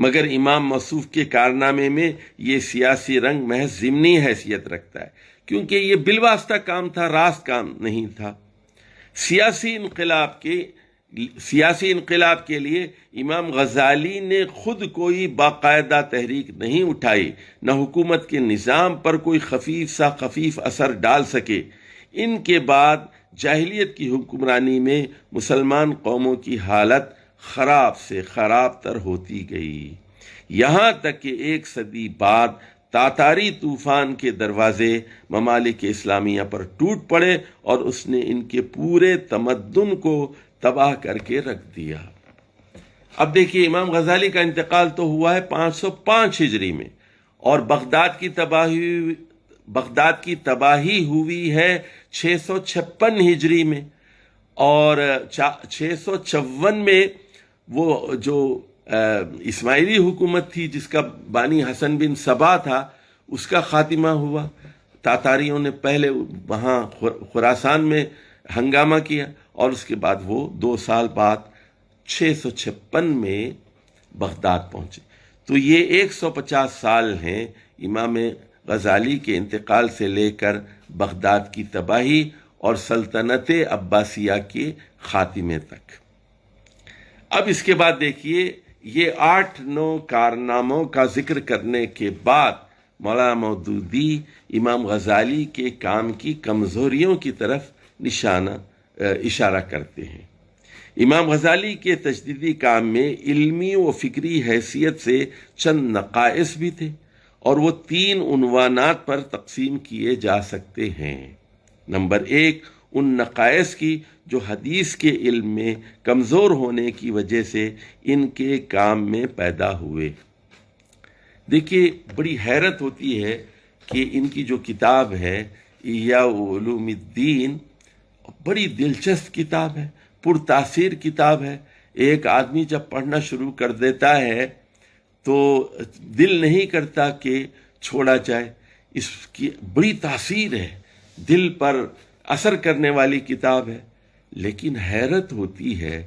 مگر امام موصوف کے کارنامے میں یہ سیاسی رنگ محض ضمنی حیثیت رکھتا ہے، کیونکہ یہ بالواسطہ کام تھا، راست کام نہیں تھا۔ سیاسی انقلاب کے لیے امام غزالی نے خود کوئی باقاعدہ تحریک نہیں اٹھائی، نہ حکومت کے نظام پر کوئی خفیف اثر ڈال سکے۔ ان کے بعد جاہلیت کی حکمرانی میں مسلمان قوموں کی حالت خراب سے خراب تر ہوتی گئی، یہاں تک کہ ایک صدی بعد تاتاری طوفان کے دروازے ممالک اسلامیہ پر ٹوٹ پڑے اور اس نے ان کے پورے تمدن کو تباہ کر کے رکھ دیا۔ اب دیکھیے، امام غزالی کا انتقال تو ہوا ہے 505 ہجری میں، اور بغداد کی تباہی ہوئی ہے 656 ہجری میں، اور 654 میں وہ جو اسماعیلی حکومت تھی جس کا بانی حسن بن صبا تھا، اس کا خاتمہ ہوا۔ تاتاریوں نے پہلے وہاں خراسان میں ہنگامہ کیا، اور اس کے بعد وہ 2 سال بعد 656 میں بغداد پہنچے۔ تو یہ 150 سال ہیں امام غزالی کے انتقال سے لے کر بغداد کی تباہی اور سلطنت عباسیہ کے خاتمے تک۔ اب اس کے بعد دیکھیے، یہ 8-9 کارناموں کا ذکر کرنے کے بعد مولانا مودودی امام غزالی کے کام کی کمزوریوں کی طرف اشارہ کرتے ہیں۔ امام غزالی کے تجدیدی کام میں علمی و فکری حیثیت سے چند نقائص بھی تھے، اور وہ 3 عنوانات پر تقسیم کیے جا سکتے ہیں۔ نمبر 1، ان نقائص کی جو حدیث کے علم میں کمزور ہونے کی وجہ سے ان کے کام میں پیدا ہوئے۔ دیکھیے، بڑی حیرت ہوتی ہے کہ ان کی جو کتاب ہے احیاء علوم الدین، بڑی دلچسپ کتاب ہے، پرتاثیر کتاب ہے۔ ایک آدمی جب پڑھنا شروع کر دیتا ہے تو دل نہیں کرتا کہ چھوڑا جائے۔ اس کی بڑی تاثیر ہے، دل پر اثر کرنے والی کتاب ہے۔ لیکن حیرت ہوتی ہے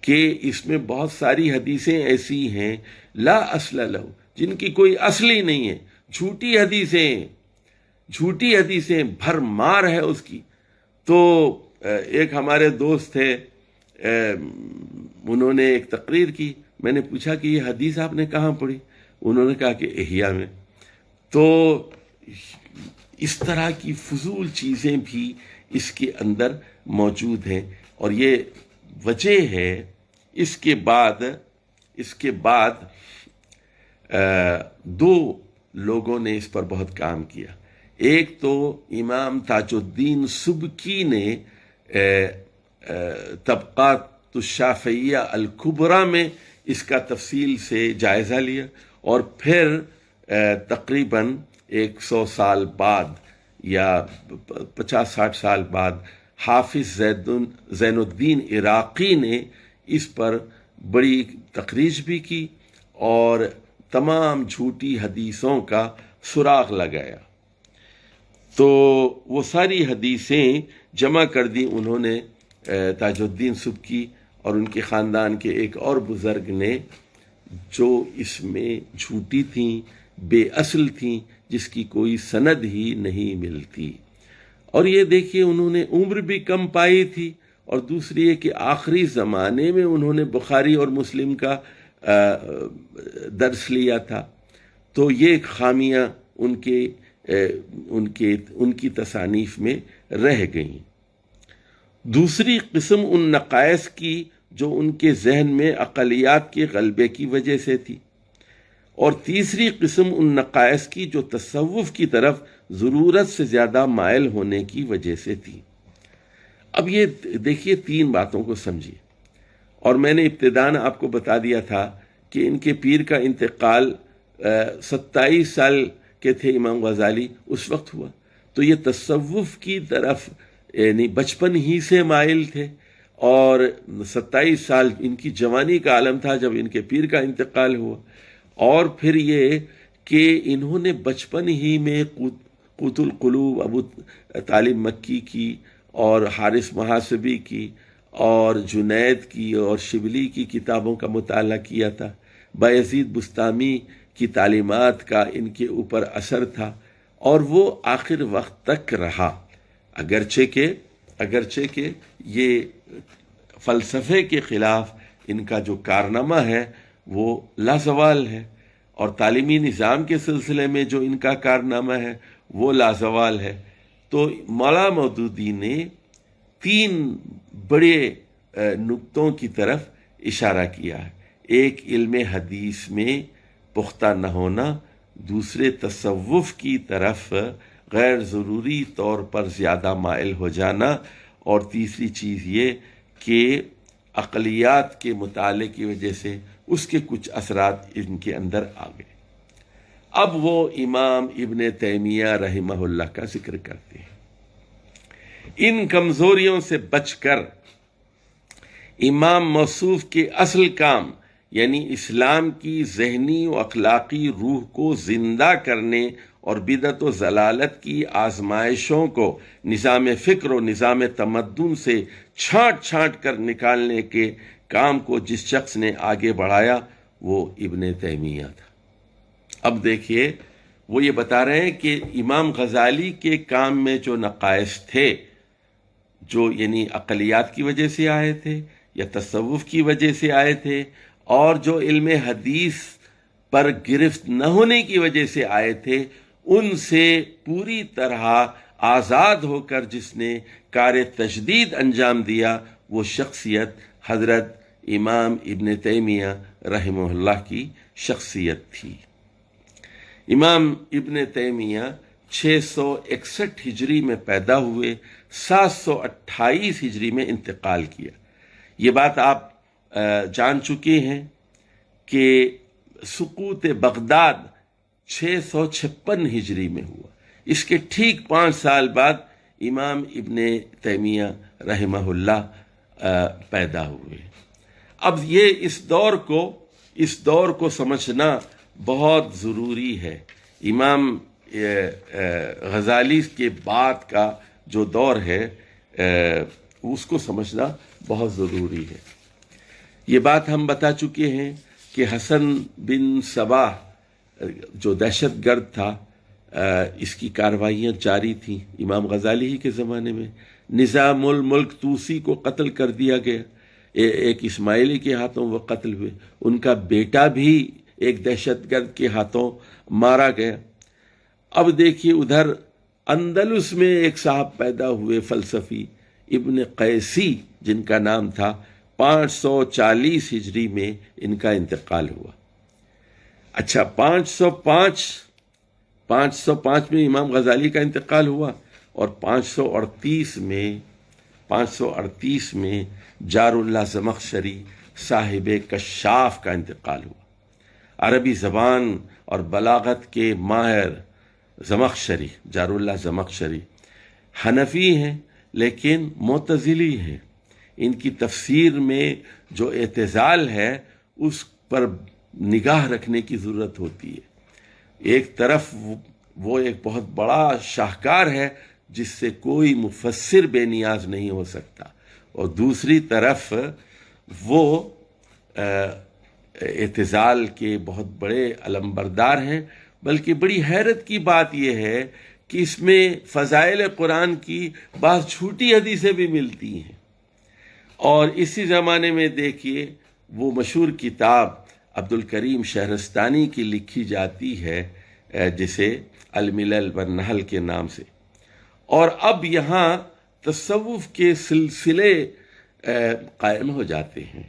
کہ اس میں بہت ساری حدیثیں ایسی ہیں لا اصل لہ، جن کی کوئی اصل ہی نہیں ہے، جھوٹی حدیثیں بھرمار ہے اس کی۔ تو ایک ہمارے دوست تھے، انہوں نے ایک تقریر کی، میں نے پوچھا کہ یہ حدیث آپ نے کہاں پڑھی؟ انہوں نے کہا کہ احیاء میں۔ تو اس طرح کی فضول چیزیں بھی اس کے اندر موجود ہیں، اور یہ وجہ ہے۔ اس کے بعد 2 لوگوں نے اس پر بہت کام کیا۔ ایک تو امام تاج الدین سبکی نے طبقات الشافعیہ الکبریٰ میں اس کا تفصیل سے جائزہ لیا، اور پھر تقریباً 100 سال بعد یا 50-60 سال بعد حافظ زین الدین عراقی نے اس پر بڑی تخریج بھی کی اور تمام جھوٹی حدیثوں کا سراغ لگایا۔ تو وہ ساری حدیثیں جمع کر دی انہوں نے، تاج الدین سبکی اور ان کے خاندان کے ایک اور بزرگ نے، جو اس میں جھوٹی تھیں، بے اصل تھیں، جس کی کوئی سند ہی نہیں ملتی۔ اور یہ دیکھیے، انہوں نے عمر بھی کم پائی تھی، اور دوسری ہے کہ آخری زمانے میں انہوں نے بخاری اور مسلم کا درس لیا تھا۔ تو یہ خامیاں ان کی تصانیف میں رہ گئیں۔ دوسری قسم ان نقائص کی جو ان کے ذہن میں اقلیات کے غلبے کی وجہ سے تھی، اور تیسری قسم ان نقائص کی جو تصوف کی طرف ضرورت سے زیادہ مائل ہونے کی وجہ سے تھی۔ اب یہ دیکھیے 3 باتوں کو سمجھیے، اور میں نے ابتداً آپ کو بتا دیا تھا کہ ان کے پیر کا انتقال 27 سال کے تھے امام غزالی اس وقت ہوا، تو یہ تصوف کی طرف یعنی بچپن ہی سے مائل تھے، اور 27 سال ان کی جوانی کا عالم تھا جب ان کے پیر کا انتقال ہوا۔ اور پھر یہ کہ انہوں نے بچپن ہی میں قوت القلوب ابو طالب مکی کی، اور حارث محاسبی کی، اور جنید کی اور شبلی کی کتابوں کا مطالعہ کیا تھا۔ بایزید بستامی کی تعلیمات کا ان کے اوپر اثر تھا، اور وہ آخر وقت تک رہا، اگرچہ کہ یہ فلسفے کے خلاف ان کا جو کارنامہ ہے وہ لازوال ہے، اور تعلیمی نظام کے سلسلے میں جو ان کا کارنامہ ہے وہ لازوال ہے۔ تو مولا مودودی نے 3 بڑے نقطوں کی طرف اشارہ کیا ہے: ایک علم حدیث میں پختہ نہ ہونا، دوسرے تصوف کی طرف غیر ضروری طور پر زیادہ مائل ہو جانا، اور تیسری چیز یہ کہ عقلیات کے مطالعے کی وجہ سے اس کے کچھ اثرات ان کے اندر آ گئے۔ اب وہ امام ابن تیمیہ رحمہ اللہ کا ذکر کرتے ہیں۔ ان کمزوریوں سے بچ کر امام موصوف کے اصل کام، یعنی اسلام کی ذہنی و اخلاقی روح کو زندہ کرنے اور بدعت و ضلالت کی آزمائشوں کو نظام فکر و نظام تمدن سے چھانٹ کر نکالنے کے کام کو جس شخص نے آگے بڑھایا وہ ابن تیمیہ تھا۔ اب دیکھیے، وہ یہ بتا رہے ہیں کہ امام غزالی کے کام میں جو نقائص تھے، جو یعنی عقلیات کی وجہ سے آئے تھے یا تصوف کی وجہ سے آئے تھے، اور جو علم حدیث پر گرفت نہ ہونے کی وجہ سے آئے تھے، ان سے پوری طرح آزاد ہو کر جس نے کار تجدید انجام دیا، وہ شخصیت حضرت امام ابن تیمیہ رحمہ اللہ کی شخصیت تھی۔ امام ابن تیمیہ 661 ہجری میں پیدا ہوئے، 728 ہجری میں انتقال کیا۔ یہ بات آپ جان چکے ہیں کہ سقوط بغداد 656 ہجری میں ہوا۔ اس کے ٹھیک 5 سال بعد امام ابن تیمیہ رحمہ اللہ پیدا ہوئے۔ اب یہ اس دور کو سمجھنا بہت ضروری ہے۔ امام غزالی کے بعد کا جو دور ہے اس کو سمجھنا بہت ضروری ہے۔ یہ بات ہم بتا چکے ہیں کہ حسن بن صباح جو دہشت گرد تھا، اس کی کارروائیاں جاری تھیں امام غزالی ہی کے زمانے میں۔ نظام الملک طوسی کو قتل کر دیا گیا، ایک اسماعیلی کے ہاتھوں وہ قتل ہوئے، ان کا بیٹا بھی ایک دہشت گرد کے ہاتھوں مارا گیا۔ اب دیکھیے ادھر اندلس میں ایک صاحب پیدا ہوئے فلسفی، ابن قیسی، جن کا نام تھا، 540 ہجری میں ان کا انتقال ہوا۔ اچھا، 505 میں امام غزالی کا انتقال ہوا، اور 538 میں جار اللہ زمخشری صاحب کشاف کا انتقال ہوا۔ عربی زبان اور بلاغت کے ماہر زمخشری، جار اللہ زمخشری، حنفی ہیں لیکن معتزلی ہیں۔ ان کی تفسیر میں جو اعتزال ہے اس پر نگاہ رکھنے کی ضرورت ہوتی ہے۔ ایک طرف وہ ایک بہت بڑا شاہکار ہے جس سے کوئی مفسر بے نیاز نہیں ہو سکتا، اور دوسری طرف وہ اعتزال کے بہت بڑے علمبردار ہیں۔ بلکہ بڑی حیرت کی بات یہ ہے کہ اس میں فضائل قرآن کی بعض چھوٹی حدیثیں بھی ملتی ہیں۔ اور اسی زمانے میں دیکھیے وہ مشہور کتاب عبدالکریم شہرستانی کی لکھی جاتی ہے، جسے الملل والنحل کے نام سے، اور اب یہاں تصوف کے سلسلے قائم ہو جاتے ہیں،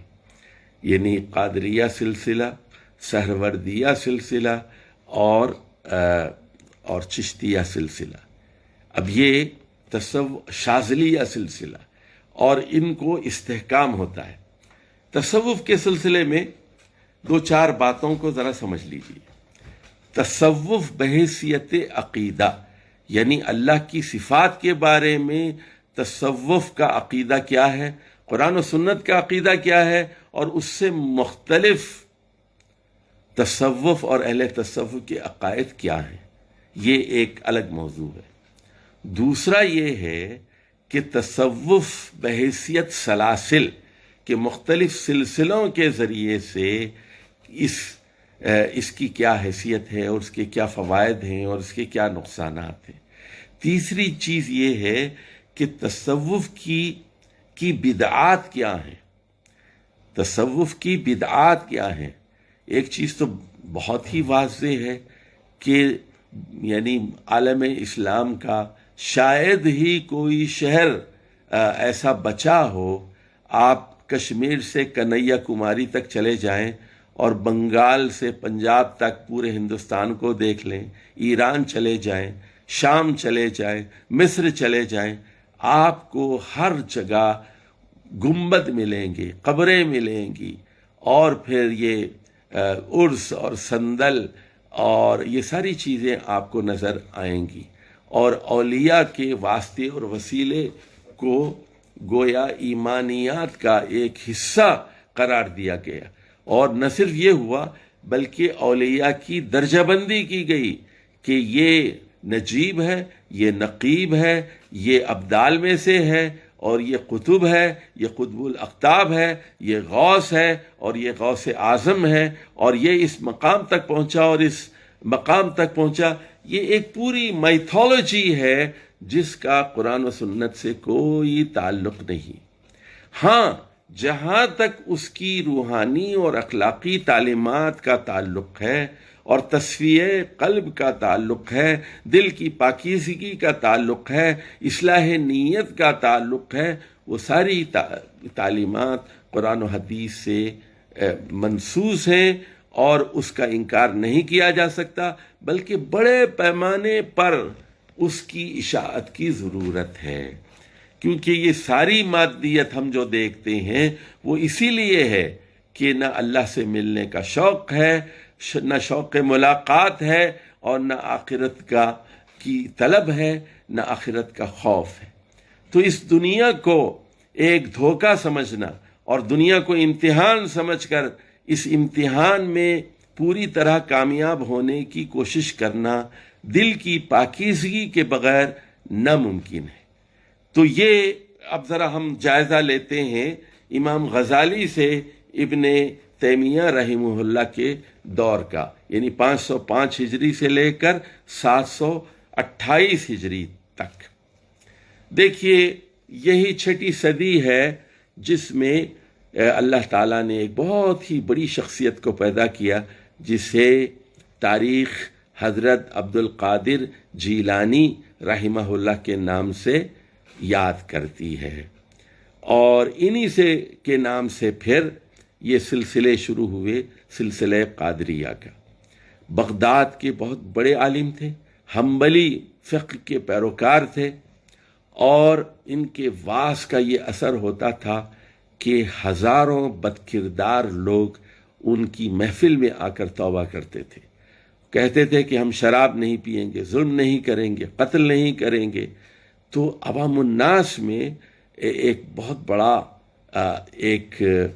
یعنی قادریہ سلسلہ، سہروردیہ سلسلہ اور چشتیہ سلسلہ۔ اب یہ شاذلیہ سلسلہ، اور ان کو استحکام ہوتا ہے۔ تصوف کے سلسلے میں 2-4 باتوں کو ذرا سمجھ لیجیے۔ تصوف بحیثیت عقیدہ، یعنی اللہ کی صفات کے بارے میں تصوف کا عقیدہ کیا ہے، قرآن و سنت کا عقیدہ کیا ہے، اور اس سے مختلف تصوف اور اہل تصوف کے عقائد کیا ہیں، یہ ایک الگ موضوع ہے۔ دوسرا یہ ہے کہ تصوف بحیثیت سلاسل کے مختلف سلسلوں کے ذریعے سے اس کی کیا حیثیت ہے اور اس کے کیا فوائد ہیں اور اس کے کیا نقصانات ہیں۔ تیسری چیز یہ ہے کہ تصوف کی بدعات کیا ہیں، تصوف کی بدعات کیا ہیں۔ ایک چیز تو بہت ہی واضح ہے کہ یعنی عالم اسلام کا شاید ہی کوئی شہر ایسا بچا ہو، آپ کشمیر سے کنیا کماری تک چلے جائیں اور بنگال سے پنجاب تک پورے ہندوستان کو دیکھ لیں، ایران چلے جائیں، شام چلے جائیں، مصر چلے جائیں، آپ کو ہر جگہ گنبد ملیں گے، قبریں ملیں گی، اور پھر یہ عرس اور صندل اور یہ ساری چیزیں آپ کو نظر آئیں گی، اور اولیاء کے واسطے اور وسیلے کو گویا ایمانیات کا ایک حصہ قرار دیا گیا۔ اور نہ صرف یہ ہوا بلکہ اولیاء کی درجہ بندی کی گئی کہ یہ نجیب ہے، یہ نقیب ہے، یہ ابدال میں سے ہے، اور یہ قطب ہے، یہ قطب الاقطاب ہے، یہ غوث ہے، اور یہ غوث اعظم ہے، اور یہ اس مقام تک پہنچا اور اس مقام تک پہنچا۔ یہ ایک پوری میتھولوجی ہے جس کا قرآن و سنت سے کوئی تعلق نہیں۔ ہاں، جہاں تک اس کی روحانی اور اخلاقی تعلیمات کا تعلق ہے اور تصفیہ قلب کا تعلق ہے، دل کی پاکیزگی کا تعلق ہے، اصلاح نیت کا تعلق ہے، وہ ساری تعلیمات قرآن و حدیث سے منسوس ہیں اور اس کا انکار نہیں کیا جا سکتا، بلکہ بڑے پیمانے پر اس کی اشاعت کی ضرورت ہے، کیونکہ یہ ساری مادیت ہم جو دیکھتے ہیں وہ اسی لیے ہے کہ نہ اللہ سے ملنے کا شوق ہے، نہ شوق ملاقات ہے، اور نہ آخرت کی طلب ہے، نہ آخرت کا خوف ہے۔ تو اس دنیا کو ایک دھوکہ سمجھنا اور دنیا کو امتحان سمجھ کر اس امتحان میں پوری طرح کامیاب ہونے کی کوشش کرنا دل کی پاکیزگی کے بغیر ناممکن ہے۔ تو یہ اب ذرا ہم جائزہ لیتے ہیں امام غزالی سے ابن تیمیہ رحمہ اللہ کے دور کا، یعنی 505 ہجری سے لے کر 728 ہجری تک۔ دیکھیے، یہی چھٹی صدی ہے جس میں اللہ تعالیٰ نے ایک بہت ہی بڑی شخصیت کو پیدا کیا، جسے تاریخ حضرت عبد القادر جیلانی رحمہ اللہ کے نام سے یاد کرتی ہے، اور انہی سے کے نام سے پھر یہ سلسلے شروع ہوئے، سلسلہ قادریہ کا۔ بغداد کے بہت بڑے عالم تھے، حنبلی فقہ کے پیروکار تھے، اور ان کے واعظ کا یہ اثر ہوتا تھا کہ ہزاروں بدکردار لوگ ان کی محفل میں آ کر توبہ کرتے تھے، کہتے تھے کہ ہم شراب نہیں پئیں گے، ظلم نہیں کریں گے، قتل نہیں کریں گے۔ تو عوام الناس میں ایک بہت بڑا ایک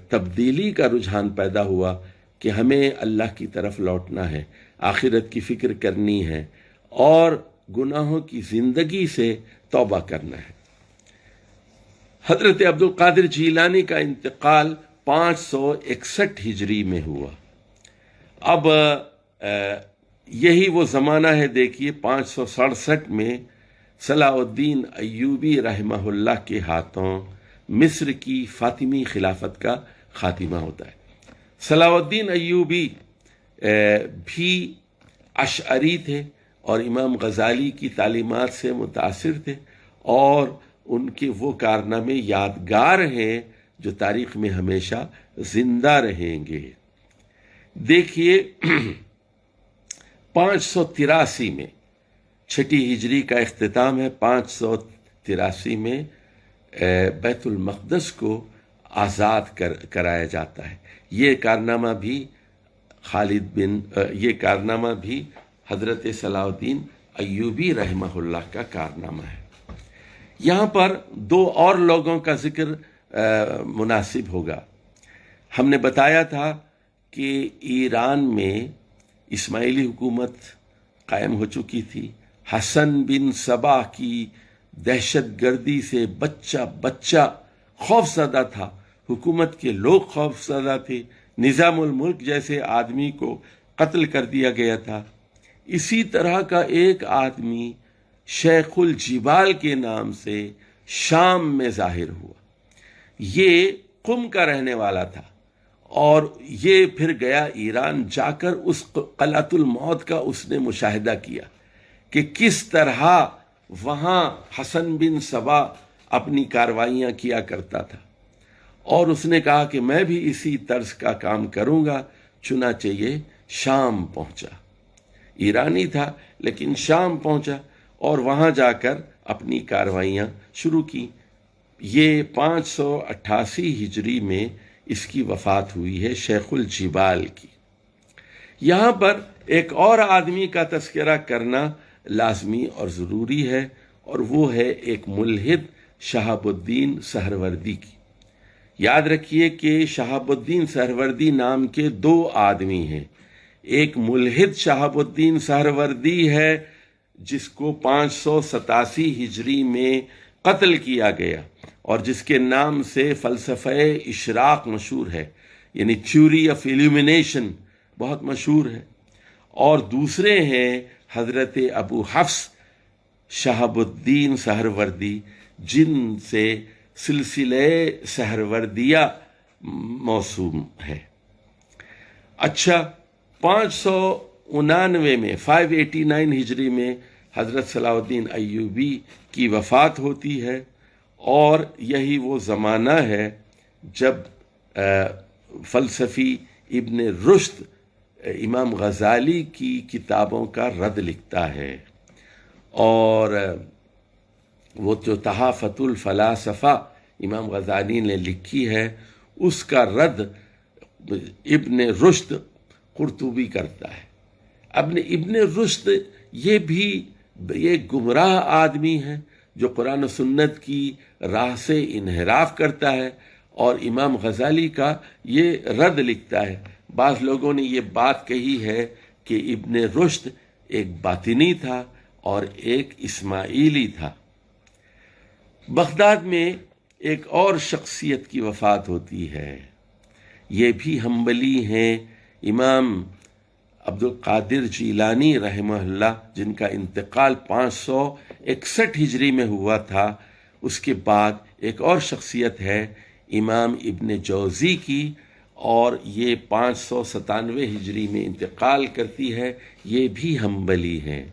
تبدیلی کا رجحان پیدا ہوا کہ ہمیں اللہ کی طرف لوٹنا ہے، آخرت کی فکر کرنی ہے، اور گناہوں کی زندگی سے توبہ کرنا ہے۔ حضرت عبد القادر جیلانی کا انتقال 561 ہجری میں ہوا۔ اب یہی وہ زمانہ ہے، دیکھیے 567 میں صلاح الدین ایوبی رحمہ اللہ کے ہاتھوں مصر کی فاطمی خلافت کا خاتمہ ہوتا ہے۔ صلاح الدین ایوبی بھی اشعری تھے اور امام غزالی کی تعلیمات سے متاثر تھے، اور ان کے وہ کارنامے یادگار ہیں جو تاریخ میں ہمیشہ زندہ رہیں گے۔ دیکھیے 583 میں چھٹی ہجری کا اختتام ہے، 583 میں بیت المقدس کو آزاد کرایا جاتا ہے۔ یہ کارنامہ بھی حضرت صلاح الدین ایوبی رحمہ اللہ کا کارنامہ ہے۔ یہاں پر دو اور لوگوں کا ذکر مناسب ہوگا۔ ہم نے بتایا تھا کہ ایران میں اسماعیلی حکومت قائم ہو چکی تھی، حسن بن صبا کی دہشت گردی سے بچہ خوف زدہ تھا، حکومت کے لوگ خوف زدہ تھے، نظام الملک جیسے آدمی کو قتل کر دیا گیا تھا، اسی طرح کا ایک آدمی شیخ الجبال کے نام سے شام میں ظاہر ہوا۔ یہ قم کا رہنے والا تھا اور یہ پھر گیا ایران، جا کر اس قلعۃ الموت کا اس نے مشاہدہ کیا کہ کس طرح وہاں حسن بن صبا اپنی کاروائیاں کیا کرتا تھا، اور اس نے کہا کہ میں بھی اسی طرز کا کام کروں گا، چنانچہ یہ شام پہنچا۔ ایرانی تھا لیکن شام پہنچا اور وہاں جا کر اپنی کاروائیاں شروع کی۔ یہ 588 ہجری میں اس کی وفات ہوئی ہے، شیخ الجبال کی۔ یہاں پر ایک اور آدمی کا تذکرہ کرنا لازمی اور ضروری ہے، اور وہ ہے ایک ملحد شہاب الدین سہروردی کی۔ یاد رکھیے کہ شہاب الدین سہروردی نام کے 2 آدمی ہیں۔ ایک ملحد شہاب الدین سہروردی ہے جس کو 587 ہجری میں قتل کیا گیا اور جس کے نام سے فلسفہ اشراق مشہور ہے، یعنی تھیوری آف ایلیومینیشن بہت مشہور ہے۔ اور دوسرے ہیں حضرت ابو حفص شہاب الدین سہروردی، جن سے سلسلہ سہروردیہ موسوم ہے۔ اچھا، 599 میں 589 ہجری میں حضرت صلاح الدین ایوبی کی وفات ہوتی ہے، اور یہی وہ زمانہ ہے جب فلسفی ابن رشد امام غزالی کی کتابوں کا رد لکھتا ہے، اور وہ جو تحافۃ الفلاسفہ امام غزالی نے لکھی ہے اس کا رد ابن رشد قرطبی کرتا ہے۔ ابن رشد یہ بھی ایک گمراہ آدمی ہے جو قرآن و سنت کی راہ سے انحراف کرتا ہے، اور امام غزالی کا یہ رد لکھتا ہے۔ بعض لوگوں نے یہ بات کہی ہے کہ ابن رشد ایک باطنی تھا اور ایک اسماعیلی تھا۔ بغداد میں ایک اور شخصیت کی وفات ہوتی ہے، یہ بھی حنبلی ہیں، امام عبد القادر جیلانی رحمہ اللہ، جن کا انتقال 561 ہجری میں ہوا تھا۔ اس کے بعد ایک اور شخصیت ہے امام ابن جوزی کی، اور یہ 597 ہجری میں انتقال کرتی ہے، یہ بھی حنبلی ہیں۔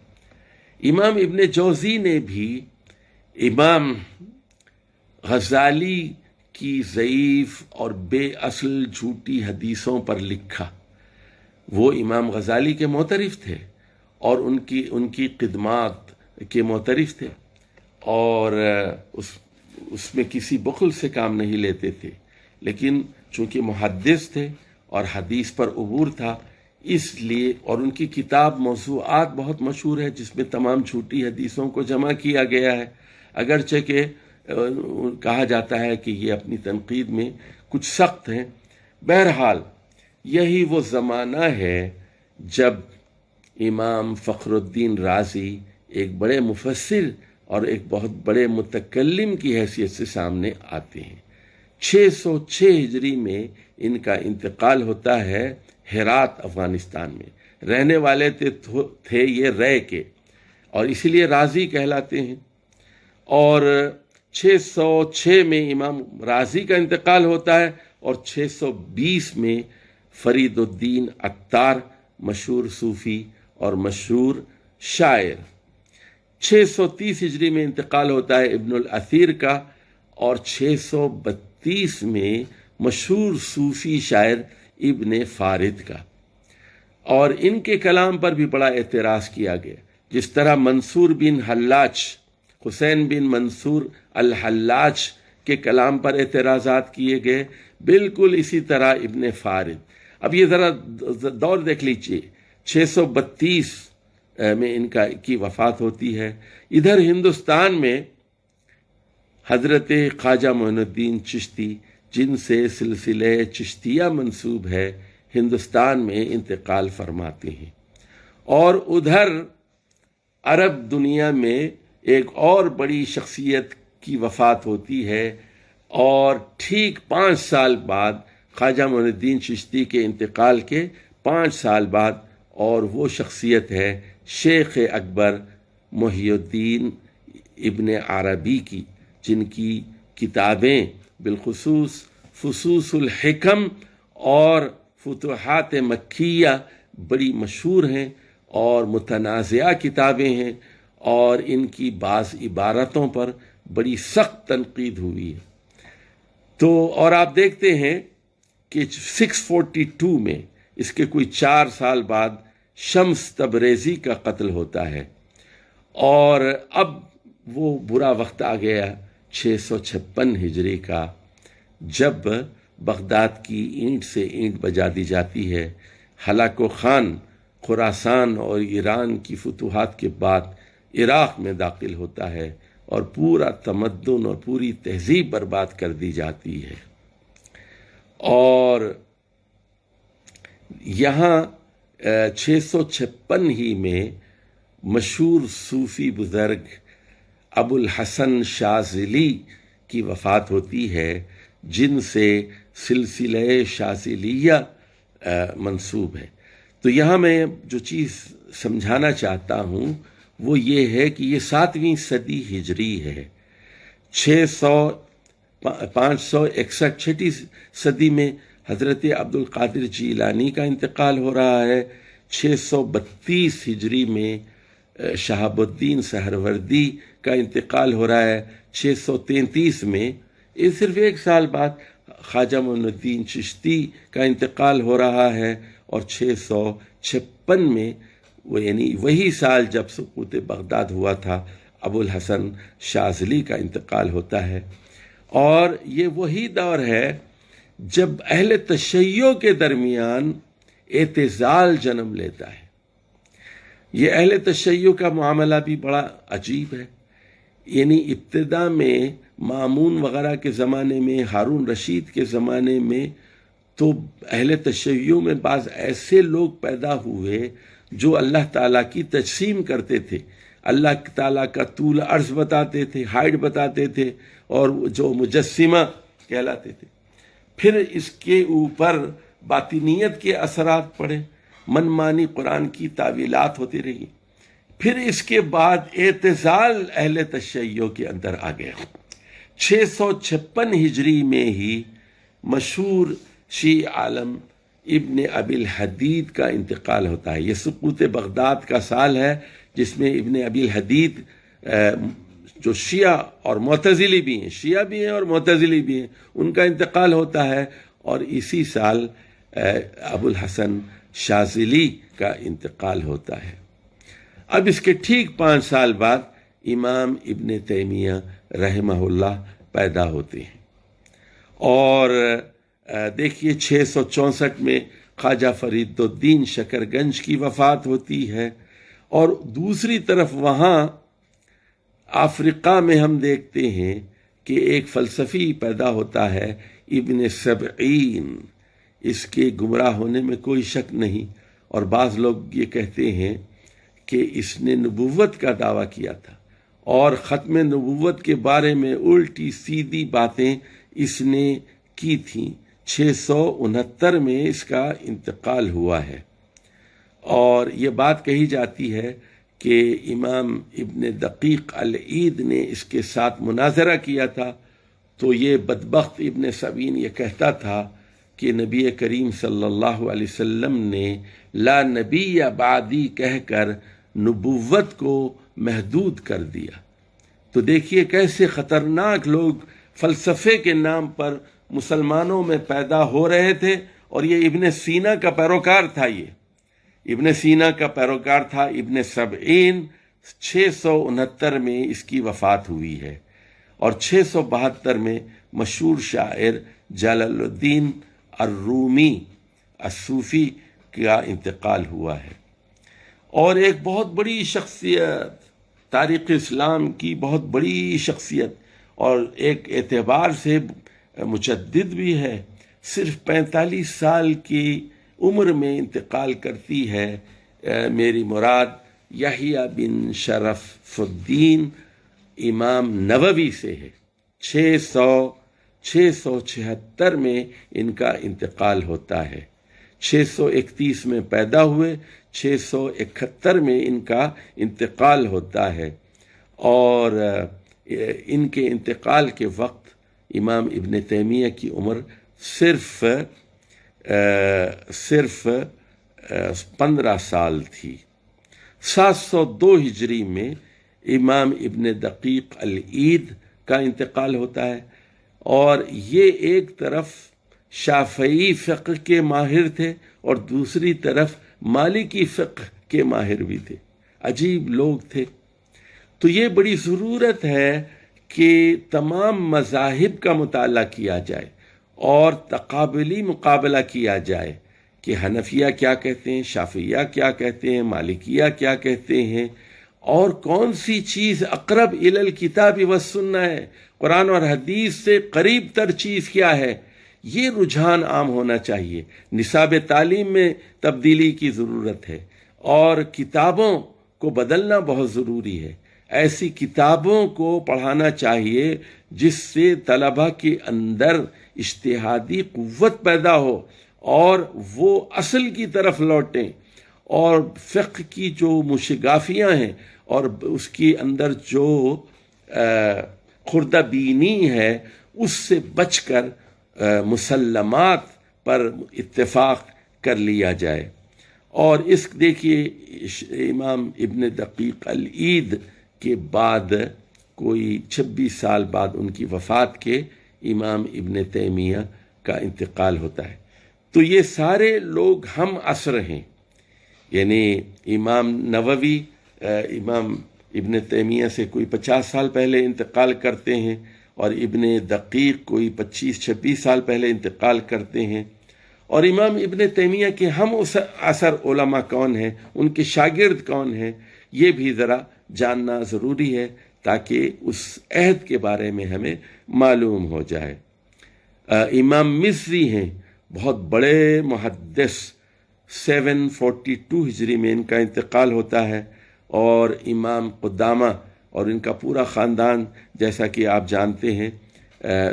امام ابن جوزی نے بھی امام غزالی کی ضعیف اور بے اصل جھوٹی حدیثوں پر لکھا۔ وہ امام غزالی کے معترف تھے اور ان کی خدمات کے معترف تھے، اور اس میں کسی بخل سے کام نہیں لیتے تھے، لیکن چونکہ محدث تھے اور حدیث پر عبور تھا، اس لیے، اور ان کی کتاب موضوعات بہت مشہور ہے جس میں تمام جھوٹی حدیثوں کو جمع کیا گیا ہے، اگرچہ کہ کہا جاتا ہے کہ یہ اپنی تنقید میں کچھ سخت ہیں۔ بہرحال یہی وہ زمانہ ہے جب امام فخر الدین رازی ایک بڑے مفسر اور ایک بہت بڑے متکلم کی حیثیت سے سامنے آتے ہیں۔ 606 ہجری میں ان کا انتقال ہوتا ہے ہرات افغانستان میں۔ رہنے والے تھے یہ رے کے، اور اسی لیے رازی کہلاتے ہیں۔ اور 606 میں امام رازی کا انتقال ہوتا ہے، اور 620 میں فرید الدین عطار، مشہور صوفی اور مشہور شاعر۔ 630 ہجری میں انتقال ہوتا ہے ابن الاثیر کا، اور 632 میں مشہور صوفی شاعر ابن فارد کا۔ اور ان کے کلام پر بھی بڑا اعتراض کیا گیا، جس طرح منصور بن حلاج، حسین بن منصور الحلاج کے کلام پر اعتراضات کیے گئے، بالکل اسی طرح ابن فارد۔ اب یہ ذرا دور دیکھ لیجئے، 632 میں ان کی وفات ہوتی ہے۔ ادھر ہندوستان میں حضرت خواجہ معین الدین چشتی، جن سے سلسلہ چشتیہ منسوب ہے، ہندوستان میں انتقال فرماتے ہیں۔ اور ادھر عرب دنیا میں ایک اور بڑی شخصیت کی وفات ہوتی ہے، اور ٹھیک 5 سال بعد خواجہ معین الدین چشتی کے انتقال کے 5 سال بعد، اور وہ شخصیت ہے شیخ اکبر محی الدین ابن عربی کی، جن کی کتابیں بالخصوص فصوص الحکم اور فتوحات مکیہ بڑی مشہور ہیں اور متنازعہ کتابیں ہیں، اور ان کی بعض عبارتوں پر بڑی سخت تنقید ہوئی ہے۔ تو اور آپ دیکھتے ہیں کہ 642 میں اس کے کوئی 4 سال بعد شمس تبریزی کا قتل ہوتا ہے، اور اب وہ برا وقت آ گیا 656 ہجری کا، جب بغداد کی اینٹ سے اینٹ بجا دی جاتی ہے۔ ہلاکو خان خراسان اور ایران کی فتوحات کے بعد عراق میں داخل ہوتا ہے اور پورا تمدن اور پوری تہذیب برباد کر دی جاتی ہے۔ اور یہاں 656 ہی میں مشہور صوفی بزرگ ابو الحسن شاذلی کی وفات ہوتی ہے، جن سے سلسلہ شاذلیہ منسوب ہے۔ تو یہاں میں جو چیز سمجھانا چاہتا ہوں وہ یہ ہے کہ یہ 7ویں صدی ہجری ہے۔ 561 چھٹی صدی میں حضرت عبد القادر جیلانی کا انتقال ہو رہا ہے۔ 632 ہجری میں شہاب الدین سہروردی کا انتقال ہو رہا ہے۔ 633 میں صرف 1 سال بعد خواجہ معین الدین چشتی کا انتقال ہو رہا ہے، اور 656 میں وہ یعنی وہی سال جب سقوط بغداد ہوا تھا ابو الحسن شاذلی کا انتقال ہوتا ہے۔ اور یہ وہی دور ہے جب اہل تشیع کے درمیان اعتزال جنم لیتا ہے۔ یہ اہل تشیع کا معاملہ بھی بڑا عجیب ہے، یعنی ابتدا میں مامون وغیرہ کے زمانے میں، ہارون رشید کے زمانے میں، تو اہل تشیع میں بعض ایسے لوگ پیدا ہوئے جو اللہ تعالیٰ کی تجسیم کرتے تھے، اللہ تعالیٰ کا طول عرض بتاتے تھے، ہائٹ بتاتے تھے، اور جو مجسمہ کہلاتے تھے۔ پھر اس کے اوپر باطنیت کے اثرات پڑے، من مانی قرآن کی تعویلات ہوتی رہی۔ پھر اس کے بعد اعتزال اہل تشیع کے اندر آ گیا۔ 656 ہجری میں ہی مشہور شیعی عالم ابن ابی الحدید کا انتقال ہوتا ہے۔ یہ سقوط بغداد کا سال ہے، جس میں ابن ابی الحدید جو شیعہ اور معتزلی بھی ہیں، شیعہ بھی ہیں اور معتزلی بھی ہیں، ان کا انتقال ہوتا ہے، اور اسی سال ابو الحسن شاذلی کا انتقال ہوتا ہے۔ اب اس کے ٹھیک 5 سال بعد امام ابن تیمیہ رحمہ اللہ پیدا ہوتے ہیں، اور دیکھیے 664 میں خواجہ فرید الدین شکر گنج کی وفات ہوتی ہے، اور دوسری طرف وہاں افریقہ میں ہم دیکھتے ہیں کہ ایک فلسفی پیدا ہوتا ہے ابن سبعین۔ اس کے گمراہ ہونے میں کوئی شک نہیں، اور بعض لوگ یہ کہتے ہیں کہ اس نے نبوت کا دعویٰ کیا تھا، اور ختم نبوت کے بارے میں الٹی سیدھی باتیں اس نے کی تھیں۔ 669 میں اس کا انتقال ہوا ہے، اور یہ بات کہی جاتی ہے کہ امام ابن دقیق العید نے اس کے ساتھ مناظرہ کیا تھا، تو یہ بدبخت ابن سبعین یہ کہتا تھا کہ نبی کریم صلی اللہ علیہ وسلم نے لا نبی بعدی کہہ کر نبوت کو محدود کر دیا۔ تو دیکھیے کیسے خطرناک لوگ فلسفے کے نام پر مسلمانوں میں پیدا ہو رہے تھے، اور یہ ابن سینا کا پیروکار تھا۔ یہ ابن سینا کا پیروکار تھا۔ ابن سبعین 669 میں اس کی وفات ہوئی ہے، اور 672 میں مشہور شاعر جلال الدین الرومی الصوفی کا انتقال ہوا ہے۔ اور ایک بہت بڑی شخصیت، تاریخ اسلام کی بہت بڑی شخصیت، اور ایک اعتبار سے مجدد بھی ہے، صرف 45 سال کی عمر میں انتقال کرتی ہے۔ میری مراد یحییٰ بن شرف الدین امام نووی سے ہے۔ 676 میں ان کا انتقال ہوتا ہے. 631 میں پیدا ہوئے، 671 میں ان کا انتقال ہوتا ہے. اور ان کے انتقال کے وقت امام ابن تیمیہ کی عمر صرف 15 سال تھی. 702 ہجری میں امام ابن دقیق العید کا انتقال ہوتا ہے، اور یہ ایک طرف شافعی فقہ کے ماہر تھے اور دوسری طرف مالکی فقہ کے ماہر بھی تھے. عجیب لوگ تھے. تو یہ بڑی ضرورت ہے کہ تمام مذاہب کا مطالعہ کیا جائے اور تقابلی مقابلہ کیا جائے کہ حنفیہ کیا کہتے ہیں، شافعیہ کیا کہتے ہیں، مالکیہ کیا کہتے ہیں، اور کون سی چیز اقرب الی الکتاب والسنہ ہے، قرآن اور حدیث سے قریب تر چیز کیا ہے. یہ رجحان عام ہونا چاہیے. نصاب تعلیم میں تبدیلی کی ضرورت ہے اور کتابوں کو بدلنا بہت ضروری ہے. ایسی کتابوں کو پڑھانا چاہیے جس سے طلبہ کے اندر اجتہادی قوت پیدا ہو اور وہ اصل کی طرف لوٹیں، اور فقہ کی جو مشگافیاں ہیں اور اس کے اندر جو خردہ بینی ہے اس سے بچ کر مسلمات پر اتفاق کر لیا جائے. اور اس دیکھیے امام ابن دقیق العید کے بعد کوئی 26 سال بعد ان کی وفات کے امام ابن تیمیہ کا انتقال ہوتا ہے. تو یہ سارے لوگ ہم عصر ہیں، یعنی امام نووی امام ابن تیمیہ سے کوئی 50 سال پہلے انتقال کرتے ہیں، اور ابن دقیق کوئی 25-26 سال پہلے انتقال کرتے ہیں. اور امام ابن تیمیہ کے ہم اس عصر علماء کون ہیں، ان کے شاگرد کون ہیں، یہ بھی ذرا جاننا ضروری ہے تاکہ اس عہد کے بارے میں ہمیں معلوم ہو جائے. امام مصری ہیں، بہت بڑے محدث، 742 ہجری میں ان کا انتقال ہوتا ہے. اور امام قدامہ اور ان کا پورا خاندان جیسا کہ آپ جانتے ہیں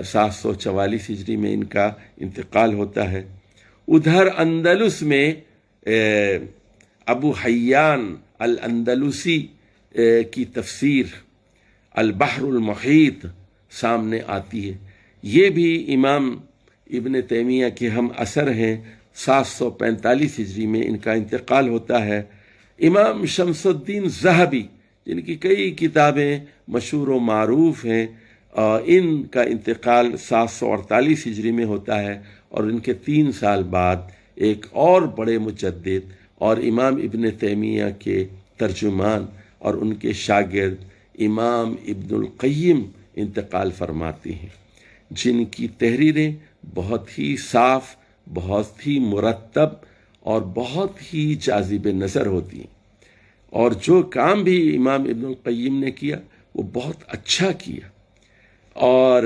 744 ہجری میں ان کا انتقال ہوتا ہے. ادھر اندلس میں ابو حیان الاندلسی کی تفسیر البحر المحیط سامنے آتی ہے. یہ بھی امام ابن تیمیہ کے ہم عصر ہیں. 745 ہجری میں ان کا انتقال ہوتا ہے. امام شمس الدین ذہبی جن کی کئی کتابیں مشہور و معروف ہیں، ان کا انتقال 748 ہجری میں ہوتا ہے. اور ان کے 3 سال بعد ایک اور بڑے مجدد اور امام ابن تیمیہ کے ترجمان اور ان کے شاگرد امام ابن القیم انتقال فرماتے ہیں، جن کی تحریریں بہت ہی صاف، بہت ہی مرتب اور بہت ہی جاذب نظر ہوتی ہیں. اور جو کام بھی امام ابن القیم نے کیا وہ بہت اچھا کیا، اور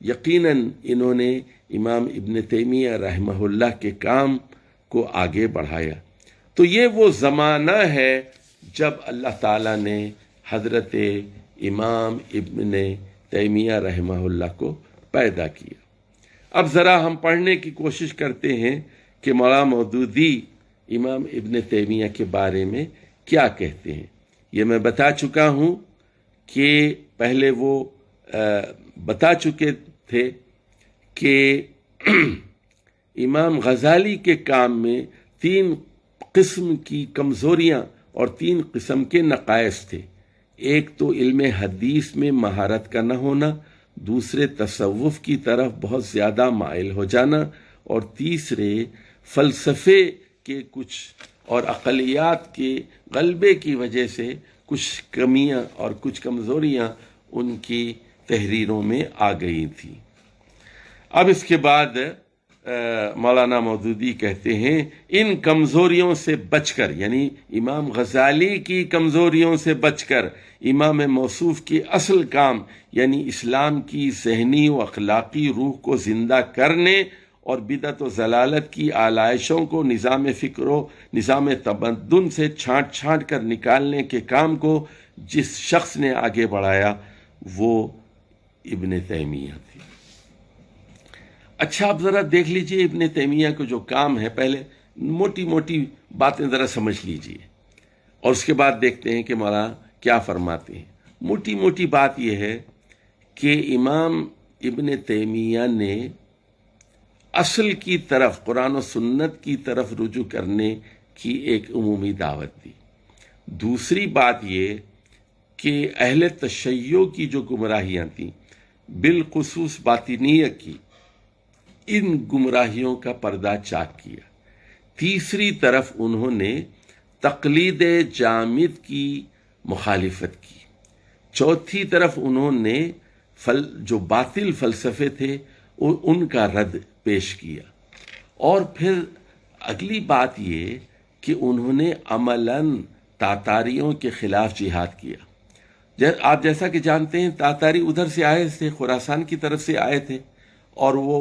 یقیناً انہوں نے امام ابن تیمیہ رحمہ اللہ کے کام کو آگے بڑھایا. تو یہ وہ زمانہ ہے جب اللہ تعالیٰ نے حضرت امام ابن تیمیہ رحمہ اللہ کو پیدا کیا. اب ذرا ہم پڑھنے کی کوشش کرتے ہیں کہ مولانا مودودی امام ابن تیمیہ کے بارے میں کیا کہتے ہیں. یہ میں بتا چکا ہوں کہ پہلے وہ بتا چکے تھے کہ امام غزالی کے کام میں 3 قسم کی کمزوریاں اور 3 قسم کے نقائص تھے. ایک تو علم حدیث میں مہارت کا نہ ہونا، دوسرے تصوف کی طرف بہت زیادہ مائل ہو جانا، اور تیسرے فلسفے کے کچھ اور عقلیات کے غلبے کی وجہ سے کچھ کمیاں اور کچھ کمزوریاں ان کی تحریروں میں آ گئی تھیں. اب اس کے بعد مولانا مودودی کہتے ہیں ان کمزوریوں سے بچ کر، یعنی امام غزالی کی کمزوریوں سے بچ کر امام موصوف کی اصل کام یعنی اسلام کی ذہنی و اخلاقی روح کو زندہ کرنے اور بدعت و ضلالت کی آلائشوں کو نظام فکر و نظام تمدن سے چھانٹ کر نکالنے کے کام کو جس شخص نے آگے بڑھایا وہ ابن تیمیہ تھی. اچھا آپ ذرا دیکھ لیجئے ابن تیمیہ کو جو کام ہے، پہلے موٹی موٹی باتیں ذرا سمجھ لیجئے اور اس کے بعد دیکھتے ہیں کہ مولانا کیا فرماتے ہیں۔ موٹی موٹی بات یہ ہے کہ امام ابن تیمیہ نے اصل کی طرف، قرآن و سنت کی طرف رجوع کرنے کی ایک عمومی دعوت دی۔ دوسری بات یہ کہ اہل تشیع کی جو گمراہیاں تھیں، بالخصوص باطنیہ کی، ان گمراہیوں کا پردہ چاک کیا۔ تیسری طرف انہوں نے تقلید جامد کی مخالفت کی۔ چوتھی طرف انہوں نے جو باطل فلسفے تھے ان کا رد پیش کیا۔ اور پھر اگلی بات یہ کہ انہوں نے عملاً تاتاریوں کے خلاف جہاد کیا۔ آپ جیسا کہ جانتے ہیں تاتاری ادھر سے آئے تھے، خراسان کی طرف سے آئے تھے، اور وہ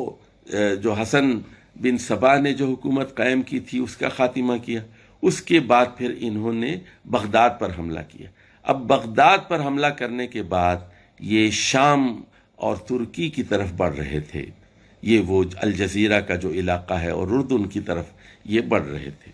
جو حسن بن صبا نے جو حکومت قائم کی تھی اس کا خاتمہ کیا۔ اس کے بعد پھر انہوں نے بغداد پر حملہ کیا۔ اب بغداد پر حملہ کرنے کے بعد یہ شام اور ترکی کی طرف بڑھ رہے تھے، یہ وہ الجزیرہ کا جو علاقہ ہے اور اردن کی طرف یہ بڑھ رہے تھے۔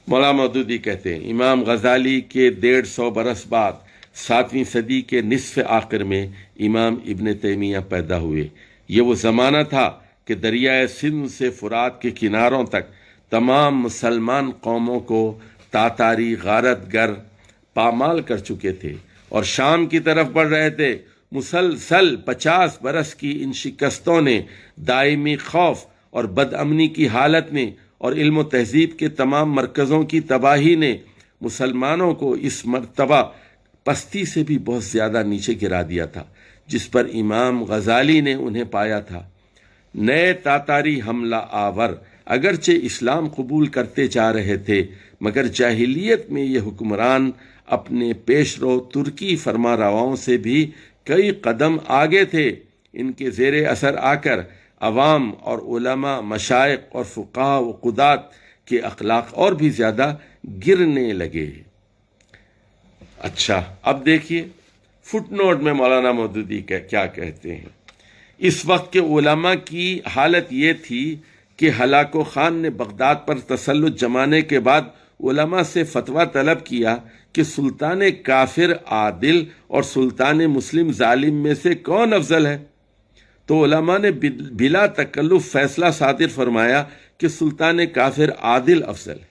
مولانا مودودی کہتے ہیں امام غزالی کے 150 برس بعد 7ویں صدی کے نصف آخر میں امام ابن تیمیہ پیدا ہوئے۔ یہ وہ زمانہ تھا کہ دریائے سندھ سے فرات کے کناروں تک تمام مسلمان قوموں کو تاتاری غارت گر پامال کر چکے تھے اور شام کی طرف بڑھ رہے تھے۔ مسلسل 50 برس کی ان شکستوں نے دائمی خوف اور بد امنی کی حالت میں اور علم و تہذیب کے تمام مرکزوں کی تباہی نے مسلمانوں کو اس مرتبہ پستی سے بھی بہت زیادہ نیچے گرا دیا تھا جس پر امام غزالی نے انہیں پایا تھا۔ نئے تاتاری حملہ آور اگرچہ اسلام قبول کرتے جا رہے تھے، مگر جاہلیت میں یہ حکمران اپنے پیش رو ترکی فرما رواؤں سے بھی کئی قدم آگے تھے۔ ان کے زیر اثر آ کر عوام اور علماء، مشائخ اور فقہاء و قضات کے اخلاق اور بھی زیادہ گرنے لگے۔ اچھا اب دیکھیے فٹ نوٹ میں مولانا مودودی کیا کہتے ہیں۔ اس وقت کے علماء کی حالت یہ تھی کہ ہلاکو خان نے بغداد پر تسلط جمانے کے بعد علماء سے فتویٰ طلب کیا کہ سلطان کافر عادل اور سلطان مسلم ظالم میں سے کون افضل ہے؟ تو علماء نے بلا تکلف فیصلہ صادر فرمایا کہ سلطان کافر عادل افضل ہے۔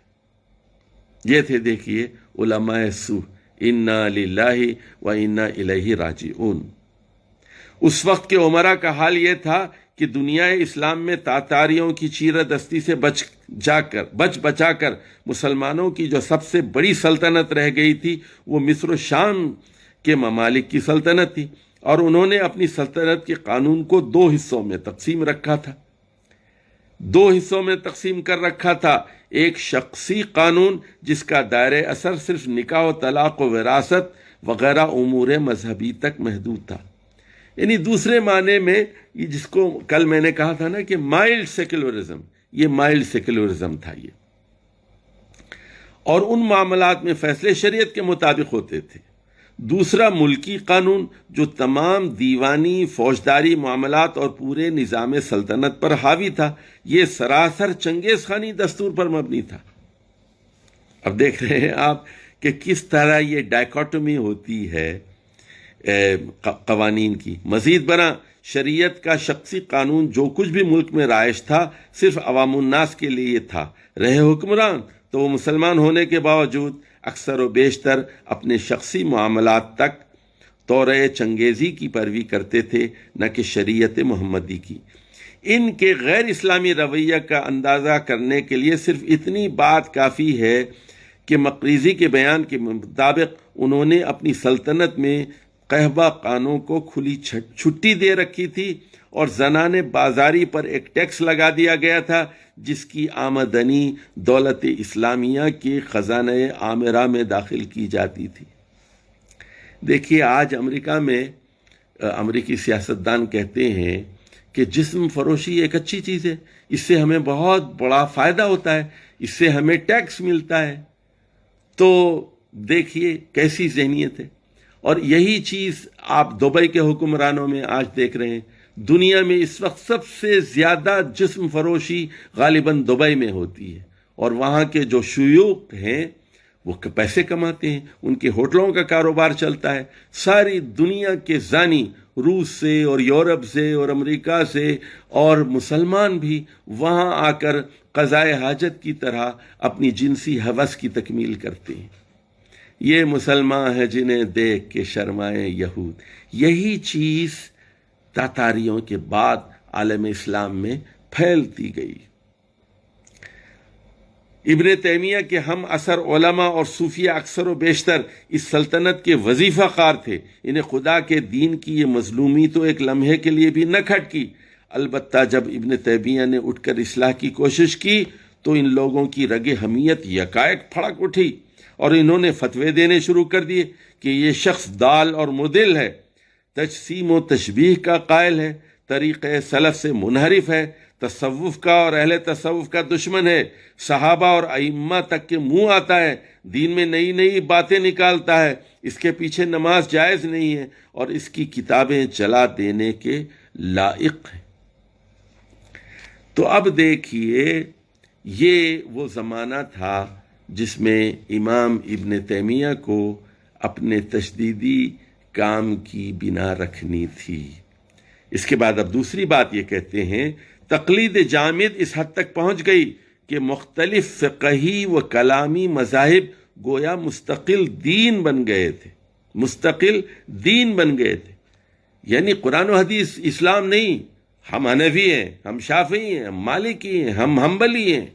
یہ تھے دیکھیے علماء سو، انا للہ و انا الیہ راجعون۔ اس وقت کے عمرا کا حال یہ تھا کہ دنیا اسلام میں تاتاریوں کی چیرہ دستی سے بچ بچا کر مسلمانوں کی جو سب سے بڑی سلطنت رہ گئی تھی وہ مصر و شام کے ممالک کی سلطنت تھی، اور انہوں نے اپنی سلطنت کے قانون کو 2 حصوں میں تقسیم رکھا تھا۔ 2 حصوں میں تقسیم کر رکھا تھا۔ ایک شخصی قانون جس کا دائرہ اثر صرف نکاح و طلاق و وراثت وغیرہ امور مذہبی تک محدود تھا، یعنی دوسرے معنی میں جس کو کل میں نے کہا تھا نا کہ مائلڈ سیکولرزم، یہ مائلڈ سیکولرزم تھا یہ، اور ان معاملات میں فیصلے شریعت کے مطابق ہوتے تھے۔ دوسرا ملکی قانون جو تمام دیوانی فوجداری معاملات اور پورے نظام سلطنت پر حاوی تھا، یہ سراسر چنگیز خانی دستور پر مبنی تھا۔ اب دیکھ رہے ہیں آپ کہ کس طرح یہ ڈائیکاٹومی ہوتی ہے قوانین کی۔ مزید برآں شریعت کا شخصی قانون جو کچھ بھی ملک میں رائج تھا صرف عوام الناس کے لیے تھا۔ رہے حکمران تو وہ مسلمان ہونے کے باوجود اکثر و بیشتر اپنے شخصی معاملات تک تورۂ چنگیزی کی پیروی کرتے تھے، نہ کہ شریعت محمدی کی۔ ان کے غیر اسلامی رویہ کا اندازہ کرنے کے لیے صرف اتنی بات کافی ہے کہ مقریزی کے بیان کے مطابق انہوں نے اپنی سلطنت میں قحبہ خانوں کو کھلی چھٹی دے رکھی تھی اور زنان بازاری پر ایک ٹیکس لگا دیا گیا تھا جس کی آمدنی دولت اسلامیہ کے خزانہ عامرہ میں داخل کی جاتی تھی۔ دیکھیے آج امریکہ میں امریکی سیاستدان کہتے ہیں کہ جسم فروشی ایک اچھی چیز ہے، اس سے ہمیں بہت بڑا فائدہ ہوتا ہے، اس سے ہمیں ٹیکس ملتا ہے۔ تو دیکھیے کیسی ذہنیت ہے، اور یہی چیز آپ دبئی کے حکمرانوں میں آج دیکھ رہے ہیں۔ دنیا میں اس وقت سب سے زیادہ جسم فروشی غالباً دبئی میں ہوتی ہے، اور وہاں کے جو شیوخ ہیں وہ پیسے کماتے ہیں، ان کے ہوٹلوں کا کاروبار چلتا ہے. ساری دنیا کے زانی روس سے اور یورپ سے اور امریکہ سے اور مسلمان بھی وہاں آ کر قضائے حاجت کی طرح اپنی جنسی ہوس کی تکمیل کرتے ہیں. یہ مسلمان ہیں جنہیں دیکھ کے شرمائے یہود. یہی چیز تاتاریوں کے بعد عالم اسلام میں پھیلتی گئی. ابن تیمیہ کے ہم اثر علماء اور صوفیہ اکثر و بیشتر اس سلطنت کے وظیفہ خوار تھے. انہیں خدا کے دین کی یہ مظلومی تو ایک لمحے کے لیے بھی نہ کھٹکی. البتہ جب ابن تیمیہ نے اٹھ کر اصلاح کی کوشش کی تو ان لوگوں کی رگ حمیت یکائک پھڑک اٹھی اور انہوں نے فتوے دینے شروع کر دیے کہ یہ شخص ضال اور مضل ہے، تجسیم و تشبیہ کا قائل ہے، طریقہ سلف سے منحرف ہے، تصوف کا اور اہل تصوف کا دشمن ہے، صحابہ اور ائمہ تک کے منہ آتا ہے، دین میں نئی نئی باتیں نکالتا ہے، اس کے پیچھے نماز جائز نہیں ہے اور اس کی کتابیں جلا دینے کے لائق ہیں. تو اب دیکھیے، یہ وہ زمانہ تھا جس میں امام ابن تیمیہ کو اپنے تشدیدی کام کی بنا رکھنی تھی. اس کے بعد اب دوسری بات یہ کہتے ہیں، تقلید جامد اس حد تک پہنچ گئی کہ مختلف فقہی و کلامی مذاہب گویا مستقل دین بن گئے تھے. مستقل دین بن گئے تھے، یعنی قرآن و حدیث اسلام نہیں. ہم حنفی ہیں، ہم شافعی ہیں، ہم مالکی ہیں، ہم حنبلی ہیں.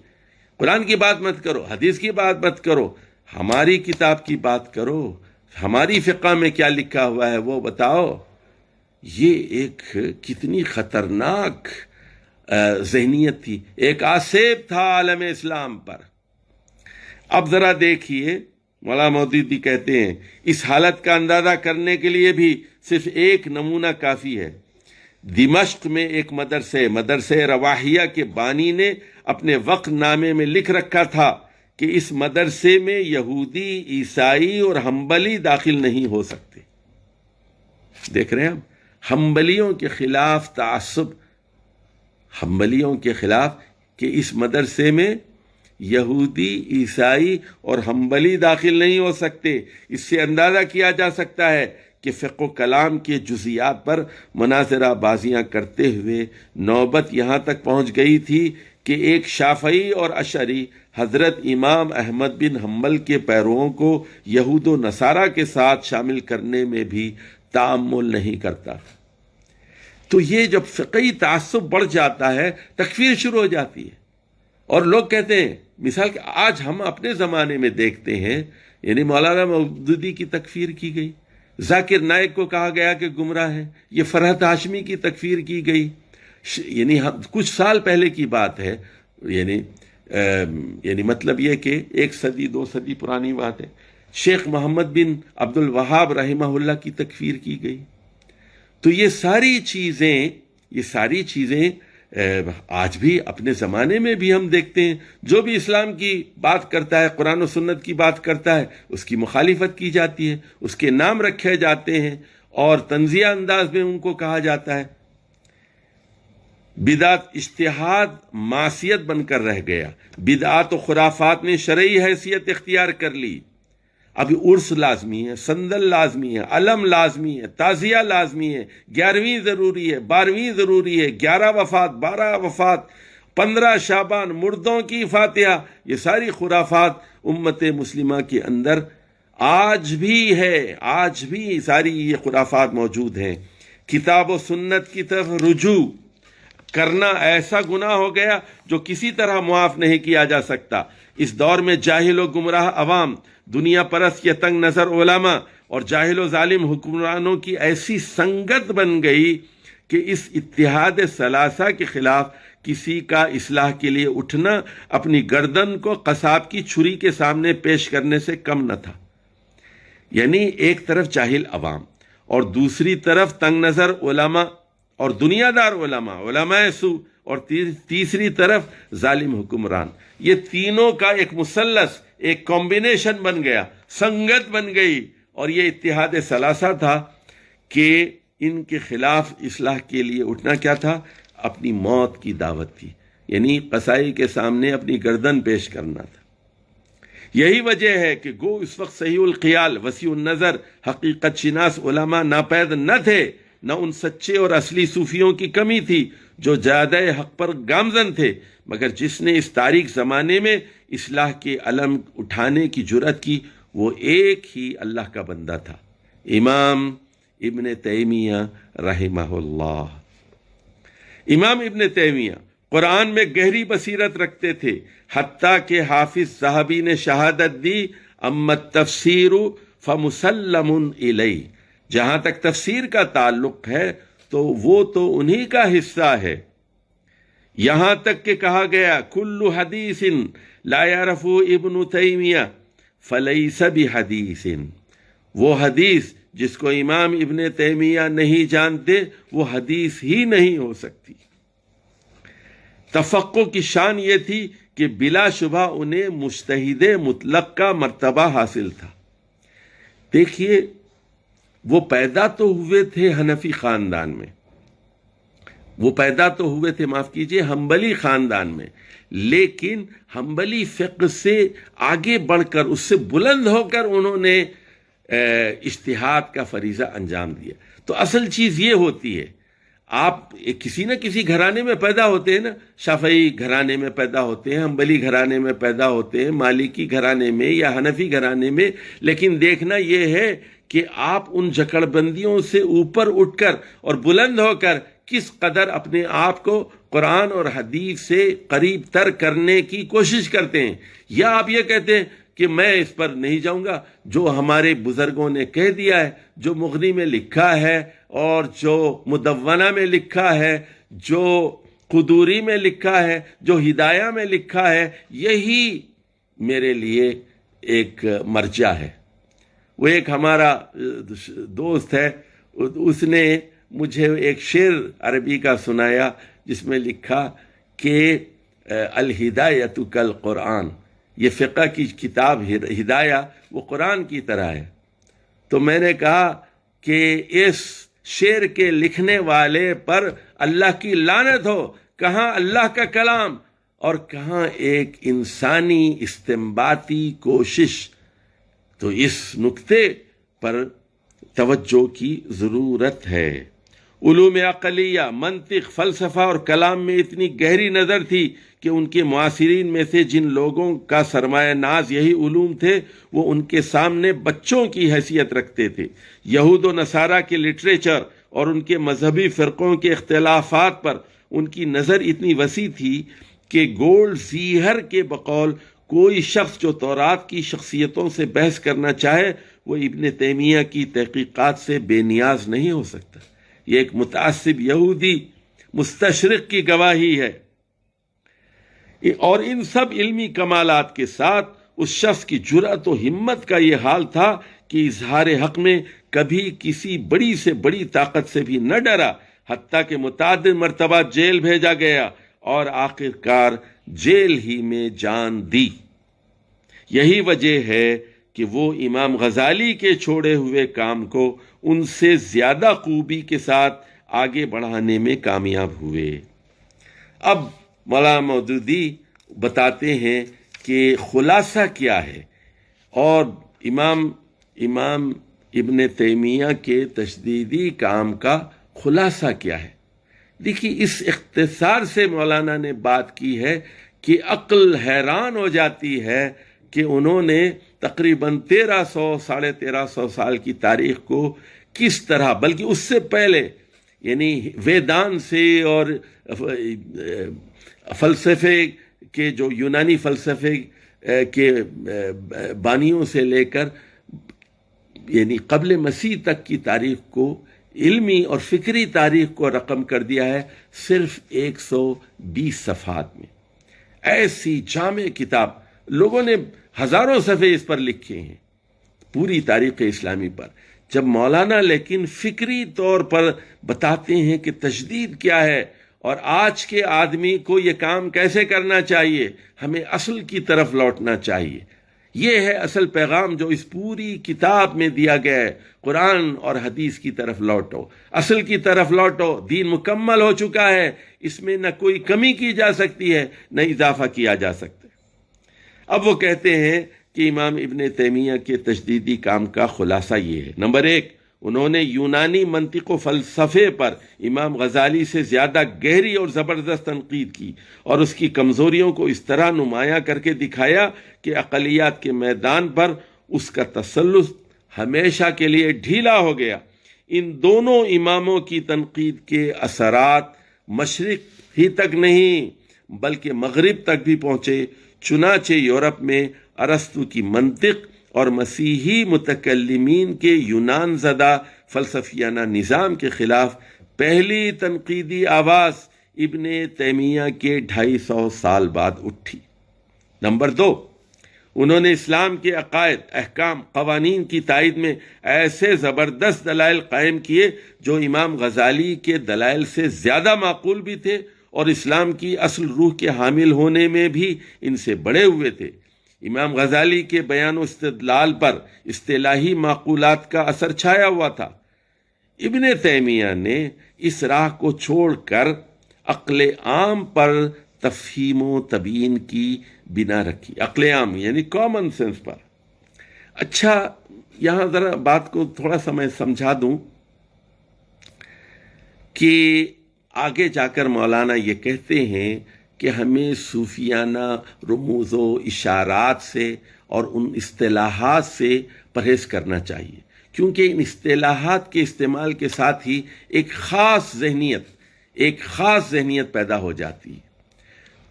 قرآن کی بات مت کرو، حدیث کی بات مت کرو، ہماری کتاب کی بات کرو، ہماری فقہ میں کیا لکھا ہوا ہے وہ بتاؤ. یہ ایک کتنی خطرناک ذہنیت تھی، ایک آسیب تھا عالم اسلام پر. اب ذرا دیکھیے، مولانا مودودی کہتے ہیں اس حالت کا اندازہ کرنے کے لیے بھی صرف ایک نمونہ کافی ہے. دمشق میں ایک مدرسہ رواحیہ کے بانی نے اپنے وقت نامے میں لکھ رکھا تھا کہ اس مدرسے میں یہودی، عیسائی اور حنبلی داخل نہیں ہو سکتے. دیکھ رہے ہیں ہم حنبلیوں کے خلاف تعصب، حنبلیوں کے خلاف کہ اس مدرسے میں یہودی، عیسائی اور حنبلی داخل نہیں ہو سکتے. اس سے اندازہ کیا جا سکتا ہے کہ فقہ و کلام کے جزیات پر مناظرہ بازیاں کرتے ہوئے نوبت یہاں تک پہنچ گئی تھی کہ ایک شافعی اور اشعری حضرت امام احمد بن حنبل کے پیرووں کو یہود و نصارہ کے ساتھ شامل کرنے میں بھی تأمل نہیں کرتا. تو یہ جب فقہی تعصب بڑھ جاتا ہے، تکفیر شروع ہو جاتی ہے. اور لوگ کہتے ہیں، مثال کہ آج ہم اپنے زمانے میں دیکھتے ہیں، یعنی مولانا مودودی کی تکفیر کی گئی، ذاکر نائک کو کہا گیا کہ گمراہ ہے، یہ فرحت ہاشمی کی تکفیر کی گئی. یعنی کچھ سال پہلے کی بات ہے، یعنی مطلب یہ کہ 1 صدی 2 صدی پرانی بات ہے. شیخ محمد بن عبد الوہاب رحمہ اللہ کی تکفیر کی گئی. تو یہ ساری چیزیں آج بھی اپنے زمانے میں بھی ہم دیکھتے ہیں. جو بھی اسلام کی بات کرتا ہے، قرآن و سنت کی بات کرتا ہے، اس کی مخالفت کی جاتی ہے، اس کے نام رکھے جاتے ہیں اور طنزیہ انداز میں ان کو کہا جاتا ہے. بدعت اجتہاد معصیت بن کر رہ گیا. بدعات و خرافات نے شرعی حیثیت اختیار کر لی. ابھی عرس لازمی ہے، سندل لازمی ہے، علم لازمی ہے، تعزیہ لازمی ہے، 11ویں ضروری ہے، 12ویں ضروری ہے، 11 وفات، 12 وفات، 15 شعبان، مردوں کی فاتحہ. یہ ساری خرافات امت مسلمہ کے اندر آج بھی ہے، آج بھی ساری یہ خرافات موجود ہیں. کتاب و سنت کی طرف رجوع کرنا ایسا گناہ ہو گیا جو کسی طرح معاف نہیں کیا جا سکتا. اس دور میں جاہل و گمراہ عوام، دنیا پرست یا تنگ نظر علماء اور جاہل و ظالم حکمرانوں کی ایسی سنگت بن گئی کہ اس اتحاد ثلاثہ کے خلاف کسی کا اصلاح کے لیے اٹھنا اپنی گردن کو قصاب کی چھری کے سامنے پیش کرنے سے کم نہ تھا. یعنی ایک طرف جاہل عوام اور دوسری طرف تنگ نظر علماء اور دنیا دار علماء سو، اور تیسری طرف ظالم حکمران. یہ تینوں کا ایک مثلث، ایک کمبینیشن بن گیا، سنگت بن گئی. اور یہ اتحاد ثلاثہ تھا کہ ان کے خلاف اصلاح کے لیے اٹھنا کیا تھا؟ اپنی موت کی دعوت تھی، یعنی قصائی کے سامنے اپنی گردن پیش کرنا تھا۔ یہی وجہ ہے کہ گو اس وقت صحیح الخیال، وسیع النظر، حقیقت شناس علماء ناپید نہ تھے، نہ ان سچے اور اصلی صوفیوں کی کمی تھی جو جادہ حق پر گامزن تھے، مگر جس نے اس تاریک زمانے میں اصلاح کے علم اٹھانے کی جرأت کی وہ ایک ہی اللہ کا بندہ تھا، امام ابن تیمیہ رحمہ اللہ۔ امام ابن تیمیہ قرآن میں گہری بصیرت رکھتے تھے، حتیٰ کہ حافظ ذہبی نے شہادت دی، اما التفسیر فمسلم الیہ، جہاں تک تفسیر کا تعلق ہے تو وہ تو انہی کا حصہ ہے، یہاں تک کہ کہا گیا کل حدیث لا یعرف ابن تیمیہ فلیس بحدیث، وہ حدیث جس کو امام ابن تیمیہ نہیں جانتے وہ حدیث ہی نہیں ہو سکتی۔ تفقہ کی شان یہ تھی کہ بلا شبہ انہیں مجتہد مطلق کا مرتبہ حاصل تھا۔ دیکھیے، وہ پیدا تو ہوئے تھے حنفی خاندان میں، وہ پیدا تو ہوئے تھے، معاف کیجئے، حنبلی خاندان میں، لیکن حنبلی فقہ سے آگے بڑھ کر، اس سے بلند ہو کر انہوں نے اجتہاد کا فریضہ انجام دیا۔ تو اصل چیز یہ ہوتی ہے، آپ کسی نہ کسی گھرانے میں پیدا ہوتے ہیں نا، شافعی گھرانے میں پیدا ہوتے ہیں، حنبلی گھرانے میں پیدا ہوتے ہیں، مالکی گھرانے میں یا حنفی گھرانے میں، لیکن دیکھنا یہ ہے کہ آپ ان جکڑ بندیوں سے اوپر اٹھ کر اور بلند ہو کر کس قدر اپنے آپ کو قرآن اور حدیث سے قریب تر کرنے کی کوشش کرتے ہیں، یا آپ یہ کہتے ہیں کہ میں اس پر نہیں جاؤں گا، جو ہمارے بزرگوں نے کہہ دیا ہے، جو مغنی میں لکھا ہے اور جو مدونہ میں لکھا ہے، جو قدوری میں لکھا ہے، جو ہدایہ میں لکھا ہے، یہی میرے لیے ایک مرجع ہے۔ وہ ایک ہمارا دوست ہے، اس نے مجھے ایک شعر عربی کا سنایا جس میں لکھا کہ الہدایۃ کالقرآن، یہ فقہ کی کتاب ہدایہ وہ قرآن کی طرح ہے۔ تو میں نے کہا کہ اس شعر کے لکھنے والے پر اللہ کی لعنت ہو، کہاں اللہ کا کلام اور کہاں ایک انسانی استنباطی کوشش۔ تو اس نقطے پر توجہ کی ضرورت ہے۔ علوم عقلیہ، منطق، فلسفہ اور کلام میں اتنی گہری نظر تھی کہ ان کے معاصرین میں سے جن لوگوں کا سرمایہ ناز یہی علوم تھے وہ ان کے سامنے بچوں کی حیثیت رکھتے تھے۔ یہود و نصارہ کے لٹریچر اور ان کے مذہبی فرقوں کے اختلافات پر ان کی نظر اتنی وسیع تھی کہ گولڈ زیہر کے بقول کوئی شخص جو تورات کی شخصیتوں سے بحث کرنا چاہے وہ ابن تیمیہ کی تحقیقات سے بے نیاز نہیں ہو سکتا۔ یہ ایک متعصب یہودی مستشرق کی گواہی ہے، اور ان سب علمی کمالات کے ساتھ اس شخص کی جرأت و ہمت کا یہ حال تھا کہ اظہار حق میں کبھی کسی بڑی سے بڑی طاقت سے بھی نہ ڈرا، حتیٰ کہ متعدد مرتبہ جیل بھیجا گیا اور آخرکار جیل ہی میں جان دی۔ یہی وجہ ہے کہ وہ امام غزالی کے چھوڑے ہوئے کام کو ان سے زیادہ خوبی کے ساتھ آگے بڑھانے میں کامیاب ہوئے۔ اب مولانا مودودی بتاتے ہیں کہ خلاصہ کیا ہے اور امام ابن تیمیہ کے تجدیدی کام کا خلاصہ کیا ہے۔ دیکھیے، اس اختصار سے مولانا نے بات کی ہے کہ عقل حیران ہو جاتی ہے کہ انہوں نے تقریباً 1300 سال کی تاریخ کو کس طرح، بلکہ اس سے پہلے یعنی ویدان سے اور فلسفے کے جو یونانی فلسفے کے بانیوں سے لے کر یعنی قبل مسیح تک کی تاریخ کو، علمی اور فکری تاریخ کو رقم کر دیا ہے صرف 120 صفحات میں۔ ایسی جامع کتاب، لوگوں نے ہزاروں صفحے اس پر لکھے ہیں، پوری تاریخ اسلامی پر۔ جب مولانا لیکن فکری طور پر بتاتے ہیں کہ تجدید کیا ہے اور آج کے آدمی کو یہ کام کیسے کرنا چاہیے، ہمیں اصل کی طرف لوٹنا چاہیے، یہ ہے اصل پیغام جو اس پوری کتاب میں دیا گیا ہے۔ قرآن اور حدیث کی طرف لوٹو، اصل کی طرف لوٹو، دین مکمل ہو چکا ہے، اس میں نہ کوئی کمی کی جا سکتی ہے نہ اضافہ کیا جا سکتا ہے۔ اب وہ کہتے ہیں کہ امام ابن تیمیہ کے تجدیدی کام کا خلاصہ یہ ہے۔ نمبر 1، انہوں نے یونانی منطق و فلسفے پر امام غزالی سے زیادہ گہری اور زبردست تنقید کی اور اس کی کمزوریوں کو اس طرح نمایاں کر کے دکھایا کہ اقلیات کے میدان پر اس کا تسلط ہمیشہ کے لیے ڈھیلا ہو گیا۔ ان دونوں اماموں کی تنقید کے اثرات مشرق ہی تک نہیں بلکہ مغرب تک بھی پہنچے۔ چنانچہ یورپ میں ارسطو کی منطق اور مسیحی متکلمین کے یونان زدہ فلسفیانہ نظام کے خلاف پہلی تنقیدی آواز ابن تیمیہ کے 250 سال بعد اٹھی۔ نمبر 2، انہوں نے اسلام کے عقائد، احکام، قوانین کی تائید میں ایسے زبردست دلائل قائم کیے جو امام غزالی کے دلائل سے زیادہ معقول بھی تھے اور اسلام کی اصل روح کے حامل ہونے میں بھی ان سے بڑے ہوئے تھے۔ امام غزالی کے بیان و استدلال پر اصطلاحی معقولات کا اثر چھایا ہوا تھا۔ ابن تیمیہ نے اس راہ کو چھوڑ کر عقل عام پر تفہیم و تبیین کی بنا رکھی۔ عقل عام یعنی کامن سینس پر۔ اچھا، یہاں ذرا بات کو تھوڑا سا میں سمجھا دوں کہ آگے جا کر مولانا یہ کہتے ہیں کہ ہمیں صوفیانہ رموز و اشارات سے اور ان اصطلاحات سے پرہیز کرنا چاہیے، کیونکہ ان اصطلاحات کے استعمال کے ساتھ ہی ایک خاص ذہنیت پیدا ہو جاتی ہے۔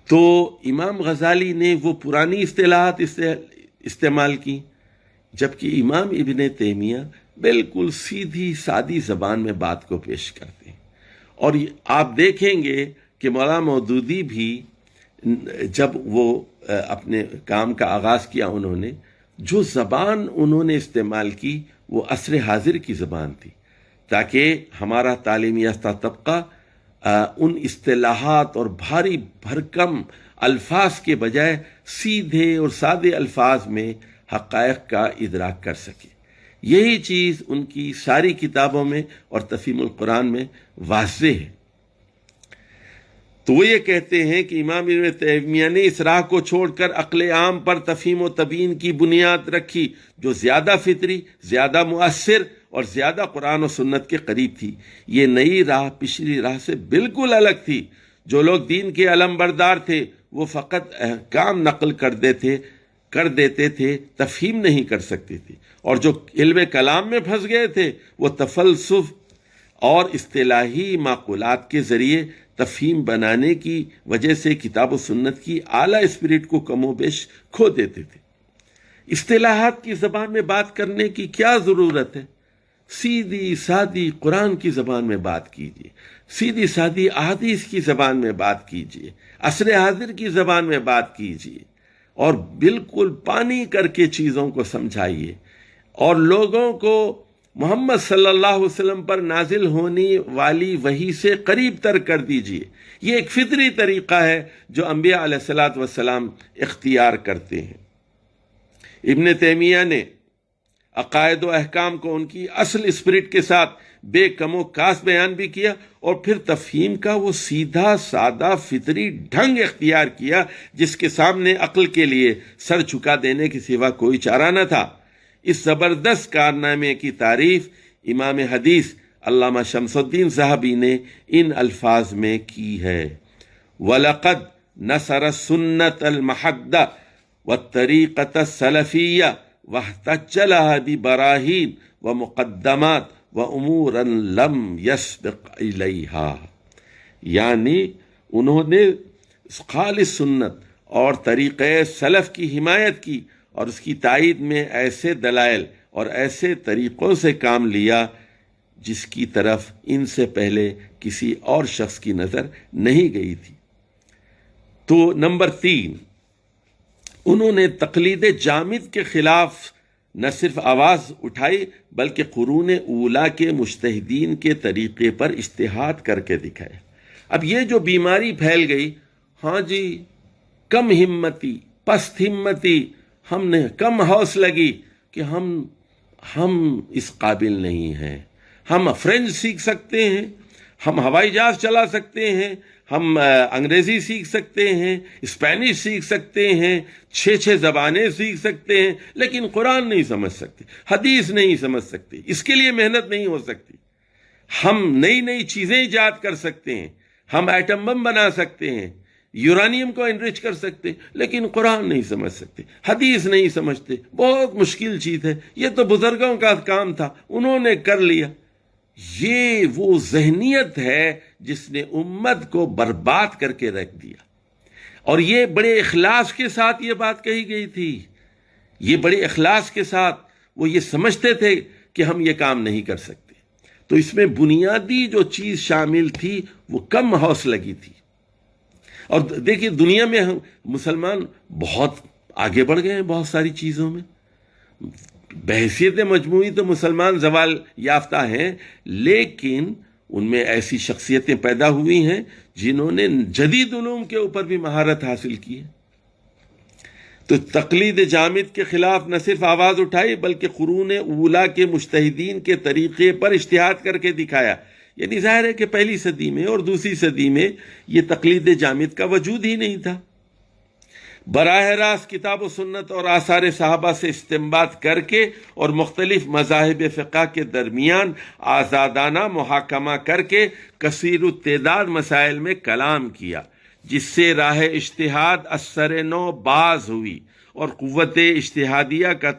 تو امام غزالی نے وہ پرانی اصطلاحات استعمال کی، جبکہ امام ابن تیمیہ بالکل سیدھی سادی زبان میں بات کو پیش کرتے ہیں۔ اور آپ دیکھیں گے کہ مولانا مودودی بھی جب وہ اپنے کام کا آغاز کیا، انہوں نے جو زبان انہوں نے استعمال کی وہ عصر حاضر کی زبان تھی، تاکہ ہمارا تعلیم یافتہ طبقہ ان اصطلاحات اور بھاری بھرکم الفاظ کے بجائے سیدھے اور سادے الفاظ میں حقائق کا ادراک کر سکے۔ یہی چیز ان کی ساری کتابوں میں اور تفہیم القرآن میں واضح ہے۔ تو وہ یہ کہتے ہیں کہ امام ابن تیمیہ نے اس راہ کو چھوڑ کر عقل عام پر تفہیم و تبیین کی بنیاد رکھی، جو زیادہ فطری، زیادہ مؤثر اور زیادہ قرآن و سنت کے قریب تھی۔ یہ نئی راہ پچھلی راہ سے بالکل الگ تھی۔ جو لوگ دین کے علم بردار تھے وہ فقط احکام نقل کر دیتے تھے، تفہیم نہیں کر سکتے تھے، اور جو علم کلام میں پھنس گئے تھے وہ تفلسف اور اصطلاحی معقولات کے ذریعے تفہیم بنانے کی وجہ سے کتاب و سنت کی اعلیٰ اسپرٹ کو کم و بیش کھو دیتے تھے۔ اصطلاحات کی زبان میں بات کرنے کی کیا ضرورت ہے؟ سیدھی سادی قرآن کی زبان میں بات کیجیے، سیدھی سادی احادیث کی زبان میں بات کیجیے، عصر حاضر کی زبان میں بات کیجیے، اور بالکل پانی کر کے چیزوں کو سمجھائیے، اور لوگوں کو محمد صلی اللہ علیہ وسلم پر نازل ہونے والی وحی سے قریب تر کر دیجیے۔ یہ ایک فطری طریقہ ہے جو انبیاء علیہ الصلوۃ والسلام اختیار کرتے ہیں۔ ابن تیمیہ نے عقائد و احکام کو ان کی اصل اسپرٹ کے ساتھ بے کم و کاس بیان بھی کیا، اور پھر تفہیم کا وہ سیدھا سادہ فطری ڈھنگ اختیار کیا جس کے سامنے عقل کے لیے سر جھکا دینے کے سوا کوئی چارہ نہ تھا۔ اس زبردست کارنامے کی تعریف امام حدیث علامہ شمس الدین ذہبی نے ان الفاظ میں کی ہے: وَلَقَدْ نَصَرَ السُّنَّةَ الْمَحَدَّةَ وَالطَّرِيقَةَ السَّلَفِيَّةَ وَاحْتَجَّ لَهَا بِبَرَاهِينَ وَمُقَدَّمَاتٍ وَأُمُورًا لَمْ يَسْبِقْ إِلَيْهَا، یعنی انہوں نے خالص سنت اور طریقہ سلف کی حمایت کی اور اس کی تائید میں ایسے دلائل اور ایسے طریقوں سے کام لیا جس کی طرف ان سے پہلے کسی اور شخص کی نظر نہیں گئی تھی۔ تو نمبر 3، انہوں نے تقلید جامد کے خلاف نہ صرف آواز اٹھائی بلکہ قرون اولیٰ کے مجتہدین کے طریقے پر اجتہاد کر کے دکھایا۔ اب یہ جو بیماری پھیل گئی، ہاں جی، کم ہمتی، پست ہمتی ہم نے کم حوص لگی کہ ہم اس قابل نہیں ہیں. ہم فرینچ سیکھ سکتے ہیں، ہم ہوائی جہاز چلا سکتے ہیں، ہم انگریزی سیکھ سکتے ہیں، اسپینش سیکھ سکتے ہیں، 6 زبانیں سیکھ سکتے ہیں، لیکن قرآن نہیں سمجھ سکتے، حدیث نہیں سمجھ سکتے. اس کے لیے محنت نہیں ہو سکتی. ہم نئی چیزیں ایجاد کر سکتے ہیں، ہم ایٹم بم بنا سکتے ہیں، یورانیم کو انرچ کر سکتے ہیں، لیکن قرآن نہیں سمجھ سکتے، حدیث نہیں سمجھتے. بہت مشکل چیز ہے. یہ تو بزرگوں کا کام تھا، انہوں نے کر لیا. یہ وہ ذہنیت ہے جس نے امت کو برباد کر کے رکھ دیا. اور یہ بڑے اخلاص کے ساتھ یہ بات کہی گئی تھی. یہ بڑے اخلاص کے ساتھ وہ یہ سمجھتے تھے کہ ہم یہ کام نہیں کر سکتے. تو اس میں بنیادی جو چیز شامل تھی وہ کم حوصلگی تھی. اور دیکھیے دنیا میں ہم مسلمان بہت آگے بڑھ گئے ہیں بہت ساری چیزوں میں. بحیثیت مجموعی تو مسلمان زوال یافتہ ہیں، لیکن ان میں ایسی شخصیتیں پیدا ہوئی ہیں جنہوں نے جدید علوم کے اوپر بھی مہارت حاصل کی ہے. تو تقلید جامد کے خلاف نہ صرف آواز اٹھائی بلکہ قرون اولیٰ کے مجتہدین کے طریقے پر اجتہاد کر کے دکھایا. یعنی ظاہر ہے کہ پہلی صدی میں اور دوسری صدی میں یہ تقلید جامد کا وجود ہی نہیں تھا. براہ راست کتاب و سنت اور آثار صحابہ سے استنباط کر کے اور مختلف مذاہب فقہ کے درمیان آزادانہ محاکمہ کر کے کثیر التعداد مسائل میں کلام کیا، جس سے راہ اجتہاد اثر نو باز ہوئی اور قوت اجتہادیہ کا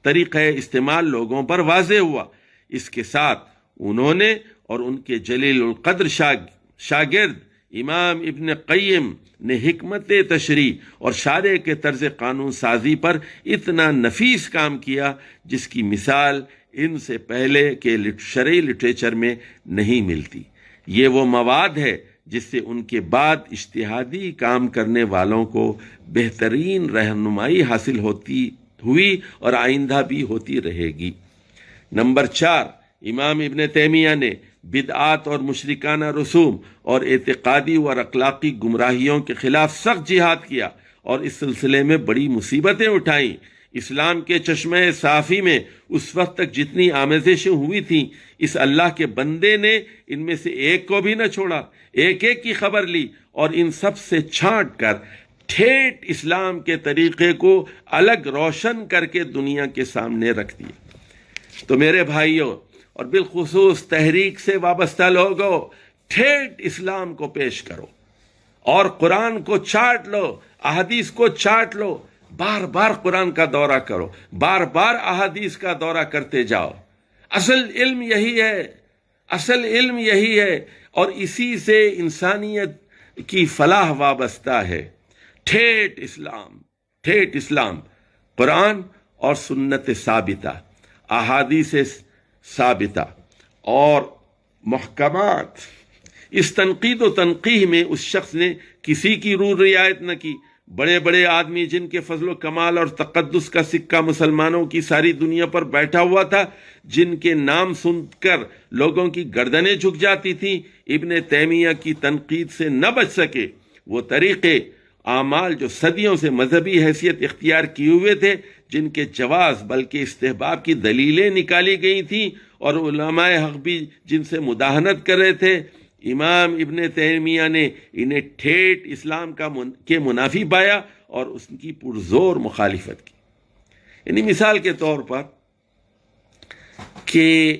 طریقہ استعمال لوگوں پر واضح ہوا. اس کے ساتھ انہوں نے اور ان کے جلیل القدر شاگرد امام ابن قیم نے حکمت تشریح اور شارع کے طرز قانون سازی پر اتنا نفیس کام کیا جس کی مثال ان سے پہلے کے شرعی لٹریچر میں نہیں ملتی. یہ وہ مواد ہے جس سے ان کے بعد اجتہادی کام کرنے والوں کو بہترین رہنمائی حاصل ہوئی اور آئندہ بھی ہوتی رہے گی. نمبر 4، امام ابن تیمیہ نے بدعات اور مشرکانہ رسوم اور اعتقادی اور اخلاقی گمراہیوں کے خلاف سخت جہاد کیا اور اس سلسلے میں بڑی مصیبتیں اٹھائیں. اسلام کے چشمہ صافی میں اس وقت تک جتنی آمیزشیں ہوئی تھیں، اس اللہ کے بندے نے ان میں سے ایک کو بھی نہ چھوڑا، ایک کی خبر لی اور ان سب سے چھانٹ کر ٹھیٹ اسلام کے طریقے کو الگ روشن کر کے دنیا کے سامنے رکھ دیا. تو میرے بھائیوں اور بالخصوص تحریک سے وابستہ لوگوں، ٹھیٹ اسلام کو پیش کرو اور قرآن کو چاٹ لو، احادیث کو چاٹ لو. بار بار قرآن کا دورہ کرو، بار بار احادیث کا دورہ کرتے جاؤ. اصل علم یہی ہے اور اسی سے انسانیت کی فلاح وابستہ ہے. ٹھیٹ اسلام، قرآن اور سنت ثابتہ، احادیث ثابتہ اور محکمات. اس تنقید و تنقیح میں اس شخص نے کسی کی روح رعایت نہ کی. بڑے بڑے آدمی جن کے فضل و کمال اور تقدس کا سکہ مسلمانوں کی ساری دنیا پر بیٹھا ہوا تھا، جن کے نام سن کر لوگوں کی گردنیں جھک جاتی تھیں، ابن تیمیہ کی تنقید سے نہ بچ سکے. وہ طریقے اعمال جو صدیوں سے مذہبی حیثیت اختیار کیے ہوئے تھے، جن کے جواز بلکہ استحباب کی دلیلیں نکالی گئی تھیں اور علماء حق بھی جن سے مداہنت کر رہے تھے، امام ابن تیمیہ نے انہیں ٹھیٹ اسلام کے منافی پایا اور اس کی پرزور مخالفت کی. یعنی مثال کے طور پر کہ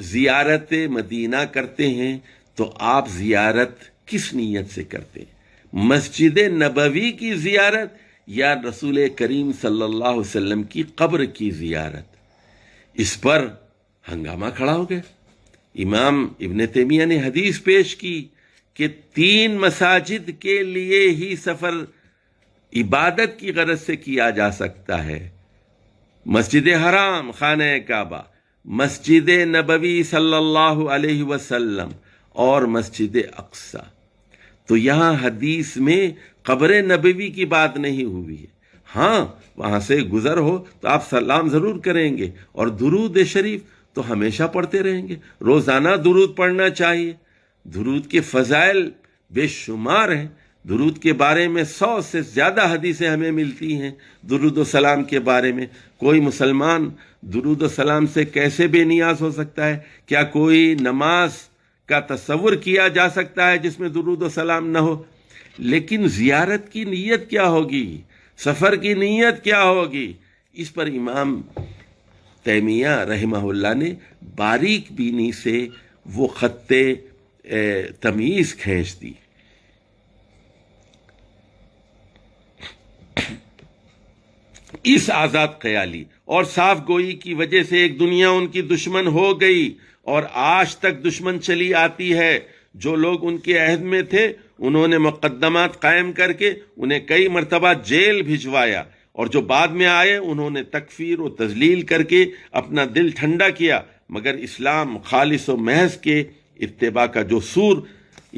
زیارت مدینہ کرتے ہیں تو آپ زیارت کس نیت سے کرتے ہیں؟ مسجد نبوی کی زیارت یا رسول کریم صلی اللہ علیہ وسلم کی قبر کی زیارت؟ اس پر ہنگامہ کھڑا ہو گیا. امام ابن تیمیہ نے حدیث پیش کی کہ 3 مساجد کے لیے ہی سفر عبادت کی غرض سے کیا جا سکتا ہے: مسجد حرام خانہ کعبہ، مسجد نبوی صلی اللہ علیہ وسلم اور مسجد اقصی. تو یہاں حدیث میں قبر نبوی کی بات نہیں ہوئی ہے. ہاں وہاں سے گزر ہو تو آپ سلام ضرور کریں گے اور درود شریف تو ہمیشہ پڑھتے رہیں گے. روزانہ درود پڑھنا چاہیے. درود کے فضائل بے شمار ہیں. درود کے بارے میں 100 سے زیادہ حدیثیں ہمیں ملتی ہیں درود و سلام کے بارے میں. کوئی مسلمان درود و سلام سے کیسے بے نیاز ہو سکتا ہے؟ کیا کوئی نماز کا تصور کیا جا سکتا ہے جس میں درود و سلام نہ ہو؟ لیکن زیارت کی نیت کیا ہوگی؟ سفر کی نیت کیا ہوگی؟ اس پر امام تیمیہ رحمہ اللہ نے باریک بینی سے وہ خط تمیز کھینچ دی. اس آزاد خیالی اور صاف گوئی کی وجہ سے ایک دنیا ان کی دشمن ہو گئی اور آج تک دشمن چلی آتی ہے. جو لوگ ان کے عہد میں تھے انہوں نے مقدمات قائم کر کے انہیں کئی مرتبہ جیل بھجوایا، اور جو بعد میں آئے انہوں نے تکفیر و تذلیل کر کے اپنا دل ٹھنڈا کیا. مگر اسلام خالص و محض کے اتباع کا جو سور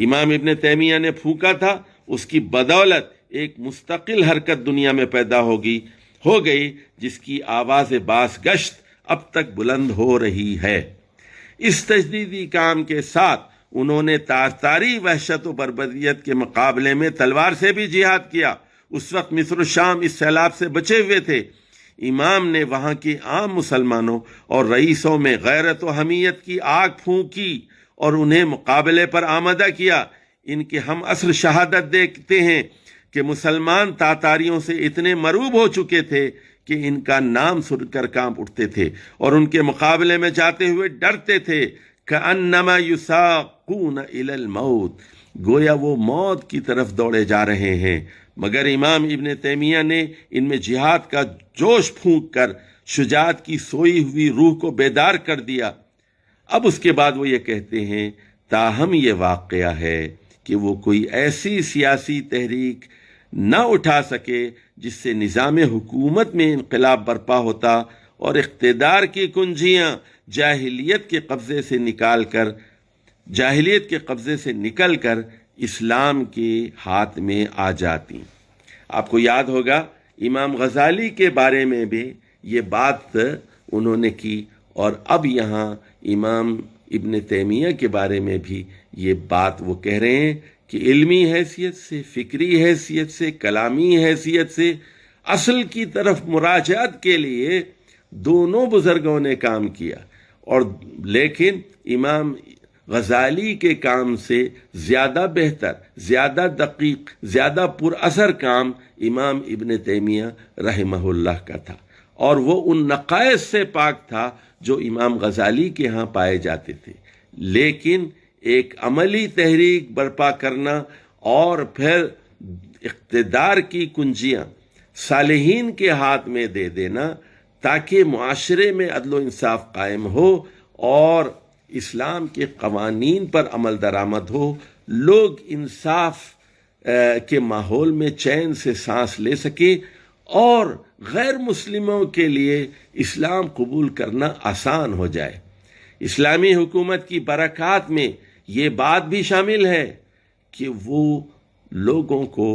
امام ابن تیمیہ نے پھونکا تھا، اس کی بدولت ایک مستقل حرکت دنیا میں پیدا ہو گئی جس کی آواز باز گشت اب تک بلند ہو رہی ہے. اس تجدیدی کام کے ساتھ انہوں نے تاتاری وحشت و بربریت کے مقابلے میں تلوار سے بھی جہاد کیا. اس وقت مصر و شام اس سیلاب سے بچے ہوئے تھے. امام نے وہاں کے عام مسلمانوں اور رئیسوں میں غیرت و حمیت کی آگ پھونکی اور انہیں مقابلے پر آمادہ کیا. ان کے ہم عصر شہادت دیکھتے ہیں کہ مسلمان تاتاریوں سے اتنے مروب ہو چکے تھے کہ ان کا نام سن کر کانپ اٹھتے تھے اور ان کے مقابلے میں جاتے ہوئے ڈرتے تھے. کأنما یساقون الی الموت، گویا وہ موت کی طرف دوڑے جا رہے ہیں. مگر امام ابن تیمیہ نے ان میں جہاد کا جوش پھونک کر شجاعت کی سوئی ہوئی روح کو بیدار کر دیا. اب اس کے بعد وہ یہ کہتے ہیں، تاہم یہ واقعہ ہے کہ وہ کوئی ایسی سیاسی تحریک نہ اٹھا سکے جس سے نظام حکومت میں انقلاب برپا ہوتا اور اقتدار کی کنجیاں جاہلیت کے قبضے سے نکل کر اسلام کے ہاتھ میں آ جاتی. آپ کو یاد ہوگا امام غزالی کے بارے میں بھی یہ بات انہوں نے کی، اور اب یہاں امام ابن تیمیہ کے بارے میں بھی یہ بات وہ کہہ رہے ہیں کہ علمی حیثیت سے، فکری حیثیت سے، کلامی حیثیت سے اصل کی طرف مراجعت کے لیے دونوں بزرگوں نے کام کیا، اور لیکن امام غزالی کے کام سے زیادہ بہتر، زیادہ دقیق، زیادہ پر اثر کام امام ابن تیمیہ رحمہ اللہ کا تھا، اور وہ ان نقائص سے پاک تھا جو امام غزالی کے ہاں پائے جاتے تھے. لیکن ایک عملی تحریک برپا کرنا اور پھر اقتدار کی کنجیاں صالحین کے ہاتھ میں دے دینا تاکہ معاشرے میں عدل و انصاف قائم ہو اور اسلام کے قوانین پر عمل درآمد ہو، لوگ انصاف کے ماحول میں چین سے سانس لے سکیں اور غیر مسلموں کے لیے اسلام قبول کرنا آسان ہو جائے. اسلامی حکومت کی برکات میں یہ بات بھی شامل ہے کہ وہ لوگوں کو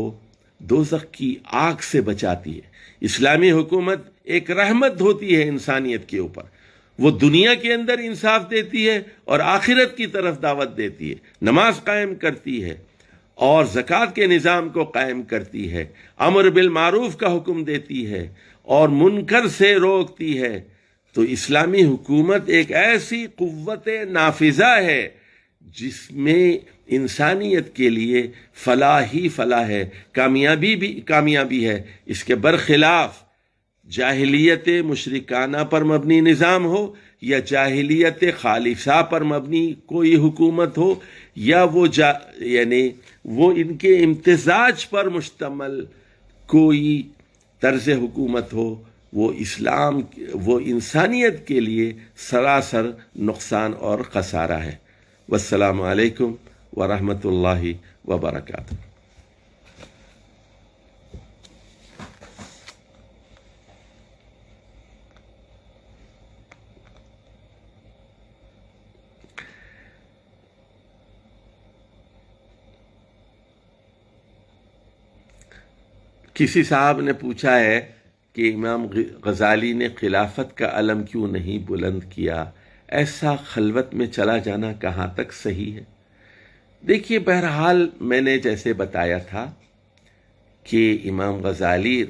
دوزخ کی آگ سے بچاتی ہے. اسلامی حکومت ایک رحمت ہوتی ہے انسانیت کے اوپر. وہ دنیا کے اندر انصاف دیتی ہے اور آخرت کی طرف دعوت دیتی ہے. نماز قائم کرتی ہے اور زکوٰۃ کے نظام کو قائم کرتی ہے، امر بالمعروف کا حکم دیتی ہے اور منکر سے روکتی ہے. تو اسلامی حکومت ایک ایسی قوت نافذہ ہے جس میں انسانیت کے لیے فلاح ہی فلاح ہے، کامیابی ہے. اس کے برخلاف جاہلیت مشرکانہ پر مبنی نظام ہو یا جاہلیت خالصہ پر مبنی کوئی حکومت ہو یا وہ ان کے امتزاج پر مشتمل کوئی طرز حکومت ہو، وہ انسانیت کے لیے سراسر نقصان اور خسارہ ہے. والسلام علیکم ورحمۃ اللہ وبرکاتہ. کسی صاحب نے پوچھا ہے کہ امام غزالی نے خلافت کا علم کیوں نہیں بلند کیا؟ ایسا خلوت میں چلا جانا کہاں تک صحیح ہے؟ دیکھیے بہرحال میں نے جیسے بتایا تھا کہ امام غزالی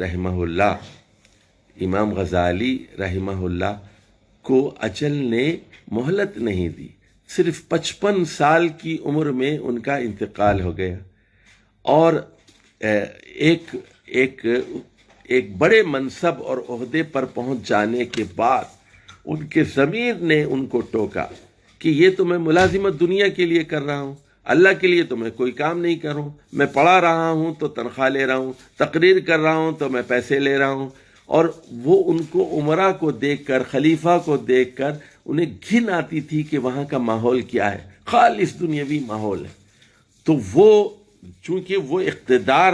رحمہ اللہ کو اجل نے مہلت نہیں دی، صرف 55 سال کی عمر میں ان کا انتقال ہو گیا، اور ایک بڑے منصب اور عہدے پر پہنچ جانے کے بعد ان کے ضمیر نے ان کو ٹوکا کہ یہ تو میں ملازمت دنیا کے لیے کر رہا ہوں، اللہ کے لیے تو میں کوئی کام نہیں کر رہا ہوں، میں پڑھا رہا ہوں تو تنخواہ لے رہا ہوں، تقریر کر رہا ہوں تو میں پیسے لے رہا ہوں، اور وہ ان کو عمرہ کو دیکھ کر، خلیفہ کو دیکھ کر انہیں گھن آتی تھی کہ وہاں کا ماحول کیا ہے، خالص دنیاوی ماحول ہے۔ تو وہ چونکہ وہ اقتدار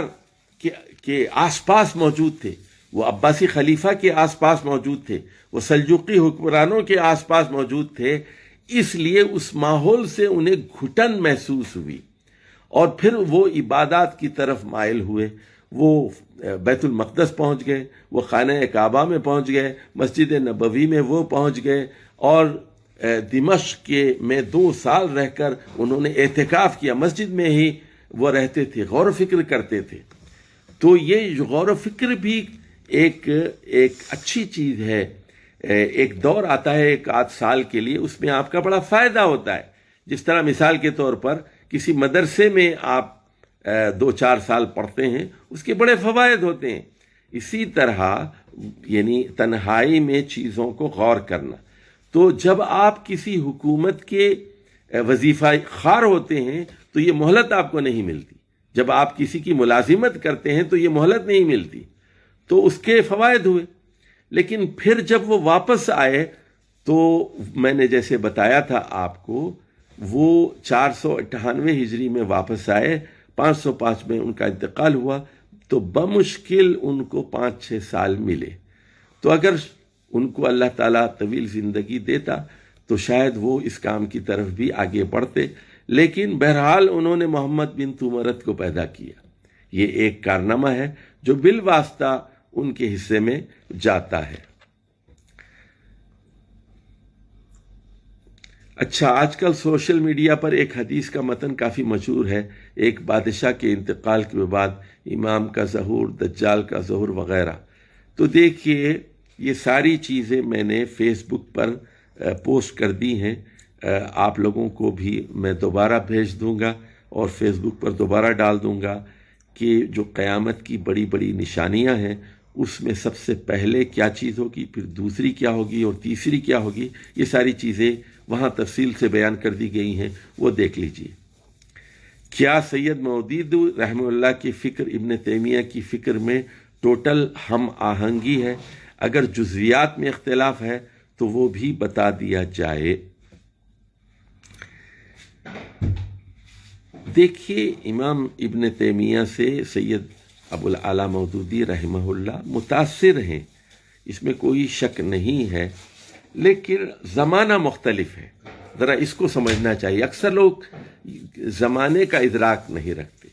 کے آس پاس موجود تھے، وہ عباسی خلیفہ کے آس پاس موجود تھے، وہ سلجوقی حکمرانوں کے آس پاس موجود تھے، اس لیے اس ماحول سے انہیں گھٹن محسوس ہوئی، اور پھر وہ عبادات کی طرف مائل ہوئے۔ وہ بیت المقدس پہنچ گئے، وہ خانہ کعبہ میں پہنچ گئے، مسجد نبوی میں وہ پہنچ گئے، اور دمشق میں 2 سال رہ کر انہوں نے اعتکاف کیا، مسجد میں ہی وہ رہتے تھے، غور و فکر کرتے تھے۔ تو یہ غور و فکر بھی ایک اچھی چیز ہے۔ ایک دور آتا ہے 1 آدھ سال کے لیے، اس میں آپ کا بڑا فائدہ ہوتا ہے، جس طرح مثال کے طور پر کسی مدرسے میں آپ 2-4 سال پڑھتے ہیں، اس کے بڑے فوائد ہوتے ہیں۔ اسی طرح یعنی تنہائی میں چیزوں کو غور کرنا۔ تو جب آپ کسی حکومت کے وظیفہ خوار ہوتے ہیں تو یہ مہلت آپ کو نہیں ملتی، جب آپ کسی کی ملازمت کرتے ہیں تو یہ مہلت نہیں ملتی، تو اس کے فوائد ہوئے۔ لیکن پھر جب وہ واپس آئے تو میں نے جیسے بتایا تھا آپ کو، وہ 498 ہجری میں واپس آئے، 505 میں ان کا انتقال ہوا، تو بمشکل ان کو 5-6 سال ملے۔ تو اگر ان کو اللہ تعالیٰ طویل زندگی دیتا تو شاید وہ اس کام کی طرف بھی آگے بڑھتے، لیکن بہرحال انہوں نے محمد بن تمرت کو پیدا کیا۔ یہ ایک کارنامہ ہے جو بالواسطہ ان کے حصے میں جاتا ہے۔ اچھا، آج کل سوشل میڈیا پر ایک حدیث کا متن کافی مشہور ہے، ایک بادشاہ کے انتقال کے بعد امام کا ظہور، دجال کا ظہور وغیرہ۔ تو دیکھیے یہ ساری چیزیں میں نے فیس بک پر پوسٹ کر دی ہیں، آپ لوگوں کو بھی میں دوبارہ بھیج دوں گا اور فیس بک پر دوبارہ ڈال دوں گا کہ جو قیامت کی بڑی بڑی نشانیاں ہیں، اس میں سب سے پہلے کیا چیز ہوگی، پھر دوسری کیا ہوگی اور تیسری کیا ہوگی، یہ ساری چیزیں وہاں تفصیل سے بیان کر دی گئی ہیں، وہ دیکھ لیجئے۔ کیا سید مودود رحمہ اللہ کی فکر ابن تیمیہ کی فکر میں ٹوٹل ہم آہنگی ہے؟ اگر جزویات میں اختلاف ہے تو وہ بھی بتا دیا جائے۔ دیکھیے امام ابن تیمیہ سے سید ابو العلا مودودی رحمہ اللہ متاثر ہیں، اس میں کوئی شک نہیں ہے، لیکن زمانہ مختلف ہے، ذرا اس کو سمجھنا چاہیے۔ اکثر لوگ زمانے کا ادراک نہیں رکھتے۔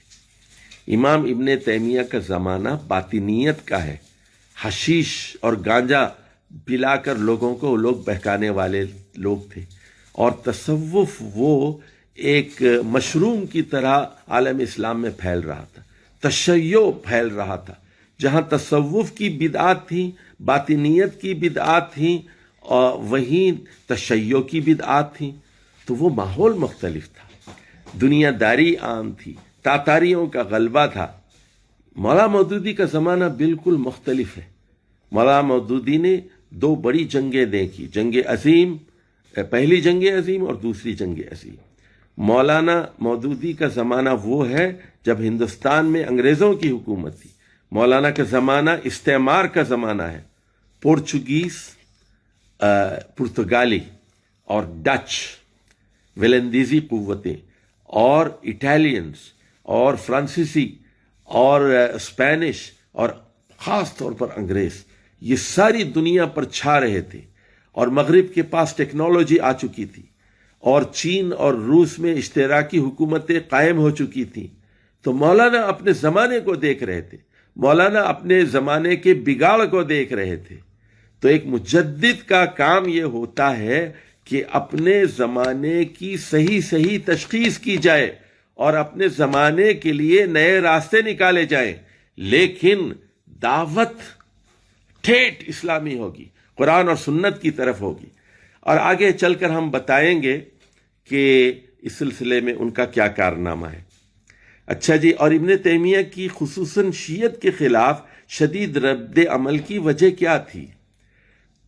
امام ابن تیمیہ کا زمانہ باطنیت کا ہے، حشیش اور گانجا پلا کر لوگوں کو لوگ بہکانے والے لوگ تھے، اور تصوف وہ ایک مشروم کی طرح عالم اسلام میں پھیل رہا تھا، تشیع پھیل رہا تھا، جہاں تصوف کی بدعات تھیں، باطنیت کی بدعات تھیں، اور وہیں تشیع کی بدعات تھیں، تو وہ ماحول مختلف تھا، دنیا داری عام تھی، تاتاریوں کا غلبہ تھا۔ مولا مودودی کا زمانہ بالکل مختلف ہے۔ مولا مودودی نے 2 بڑی جنگیں دیکھی، جنگ عظیم، پہلی جنگ عظیم اور دوسری جنگ عظیم۔ مولانا مودودی کا زمانہ وہ ہے جب ہندوستان میں انگریزوں کی حکومت تھی۔ مولانا کا زمانہ استعمار کا زمانہ ہے، پورچگیز، پرتگالی اور ڈچ ویلندیزی قوتیں اور اٹالینز اور فرانسیسی اور اسپینش اور خاص طور پر انگریز، یہ ساری دنیا پر چھا رہے تھے، اور مغرب کے پاس ٹیکنالوجی آ چکی تھی، اور چین اور روس میں اشتراکی حکومتیں قائم ہو چکی تھیں۔ تو مولانا اپنے زمانے کو دیکھ رہے تھے، مولانا اپنے زمانے کے بگاڑ کو دیکھ رہے تھے۔ تو ایک مجدد کا کام یہ ہوتا ہے کہ اپنے زمانے کی صحیح تشخیص کی جائے اور اپنے زمانے کے لیے نئے راستے نکالے جائیں، لیکن دعوت ٹھیٹ اسلامی ہوگی، قرآن اور سنت کی طرف ہوگی۔ اور آگے چل کر ہم بتائیں گے کہ اس سلسلے میں ان کا کیا کارنامہ ہے۔ اچھا جی، اور ابن تیمیہ کی خصوصاً شیعت کے خلاف شدید رد عمل کی وجہ کیا تھی؟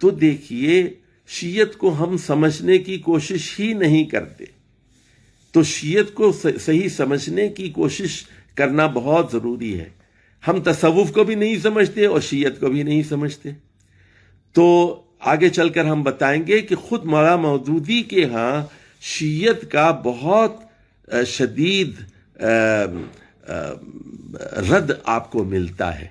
تو دیکھیے، شیعت کو ہم سمجھنے کی کوشش ہی نہیں کرتے، تو شیعت کو صحیح سمجھنے کی کوشش کرنا بہت ضروری ہے۔ ہم تصوف کو بھی نہیں سمجھتے اور شیعت کو بھی نہیں سمجھتے۔ تو آگے چل کر ہم بتائیں گے کہ خود مولانا مودودی کے ہاں شیعت کا بہت شدید رد آپ کو ملتا ہے،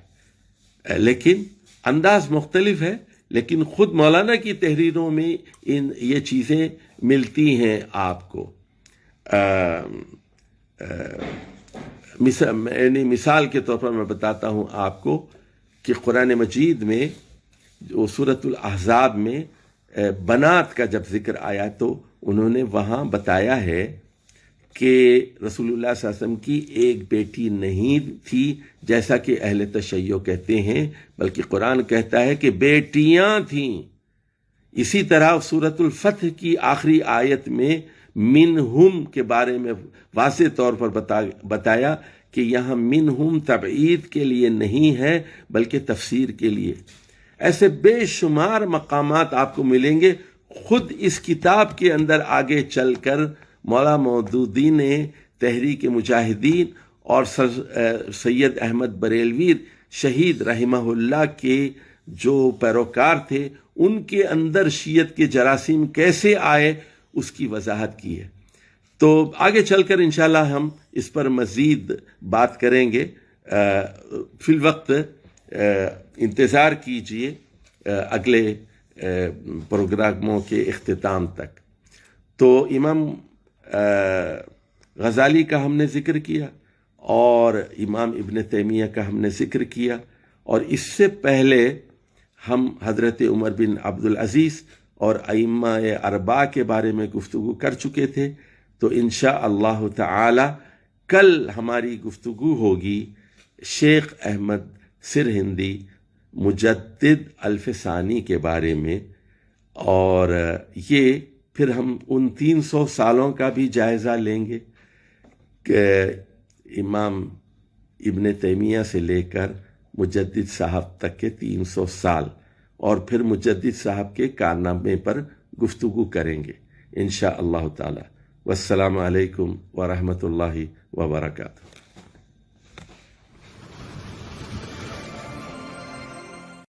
لیکن انداز مختلف ہے، لیکن خود مولانا کی تحریروں میں یہ چیزیں ملتی ہیں آپ کو۔ مثال کے طور پر میں بتاتا ہوں آپ کو کہ قرآن مجید میں جو سورۃ الاحزاب میں بنات کا جب ذکر آیا تو انہوں نے وہاں بتایا ہے کہ رسول اللہ صلی اللہ علیہ وسلم کی ایک بیٹی نہیں تھی جیسا کہ اہل تشیع کہتے ہیں، بلکہ قرآن کہتا ہے کہ بیٹیاں تھیں۔ اسی طرح سورۃ الفتح کی آخری آیت میں منہم کے بارے میں واضح طور پر بتایا کہ یہاں منہم تبعید کے لیے نہیں ہے بلکہ تفسیر کے لیے۔ ایسے بے شمار مقامات آپ کو ملیں گے۔ خود اس کتاب کے اندر آگے چل کر مولانا مودودی نے تحریک مجاہدین اور سید احمد بریلوی شہید رحمہ اللہ کے جو پیروکار تھے، ان کے اندر شیعت کے جراثیم کیسے آئے اس کی وضاحت کی ہے۔ تو آگے چل کر انشاءاللہ ہم اس پر مزید بات کریں گے۔ فی الوقت انتظار کیجئے اگلے پروگراموں کے اختتام تک۔ تو امام غزالی کا ہم نے ذکر کیا اور امام ابن تیمیہ کا ہم نے ذکر کیا، اور اس سے پہلے ہم حضرت عمر بن عبدالعزیز اور ائمہ اربعہ کے بارے میں گفتگو کر چکے تھے۔ تو انشاءاللہ تعالی کل ہماری گفتگو ہوگی شیخ احمد سرہندی مجدد الف ثانی کے بارے میں، اور یہ پھر ہم ان 300 سالوں کا بھی جائزہ لیں گے کہ امام ابن تیمیہ سے لے کر مجدد صاحب تک کے 300 سال، اور پھر مجدد صاحب کے کارنامے پر گفتگو کریں گے انشاءاللہ تعالی۔ والسلام علیکم ورحمۃ اللہ وبرکاتہ۔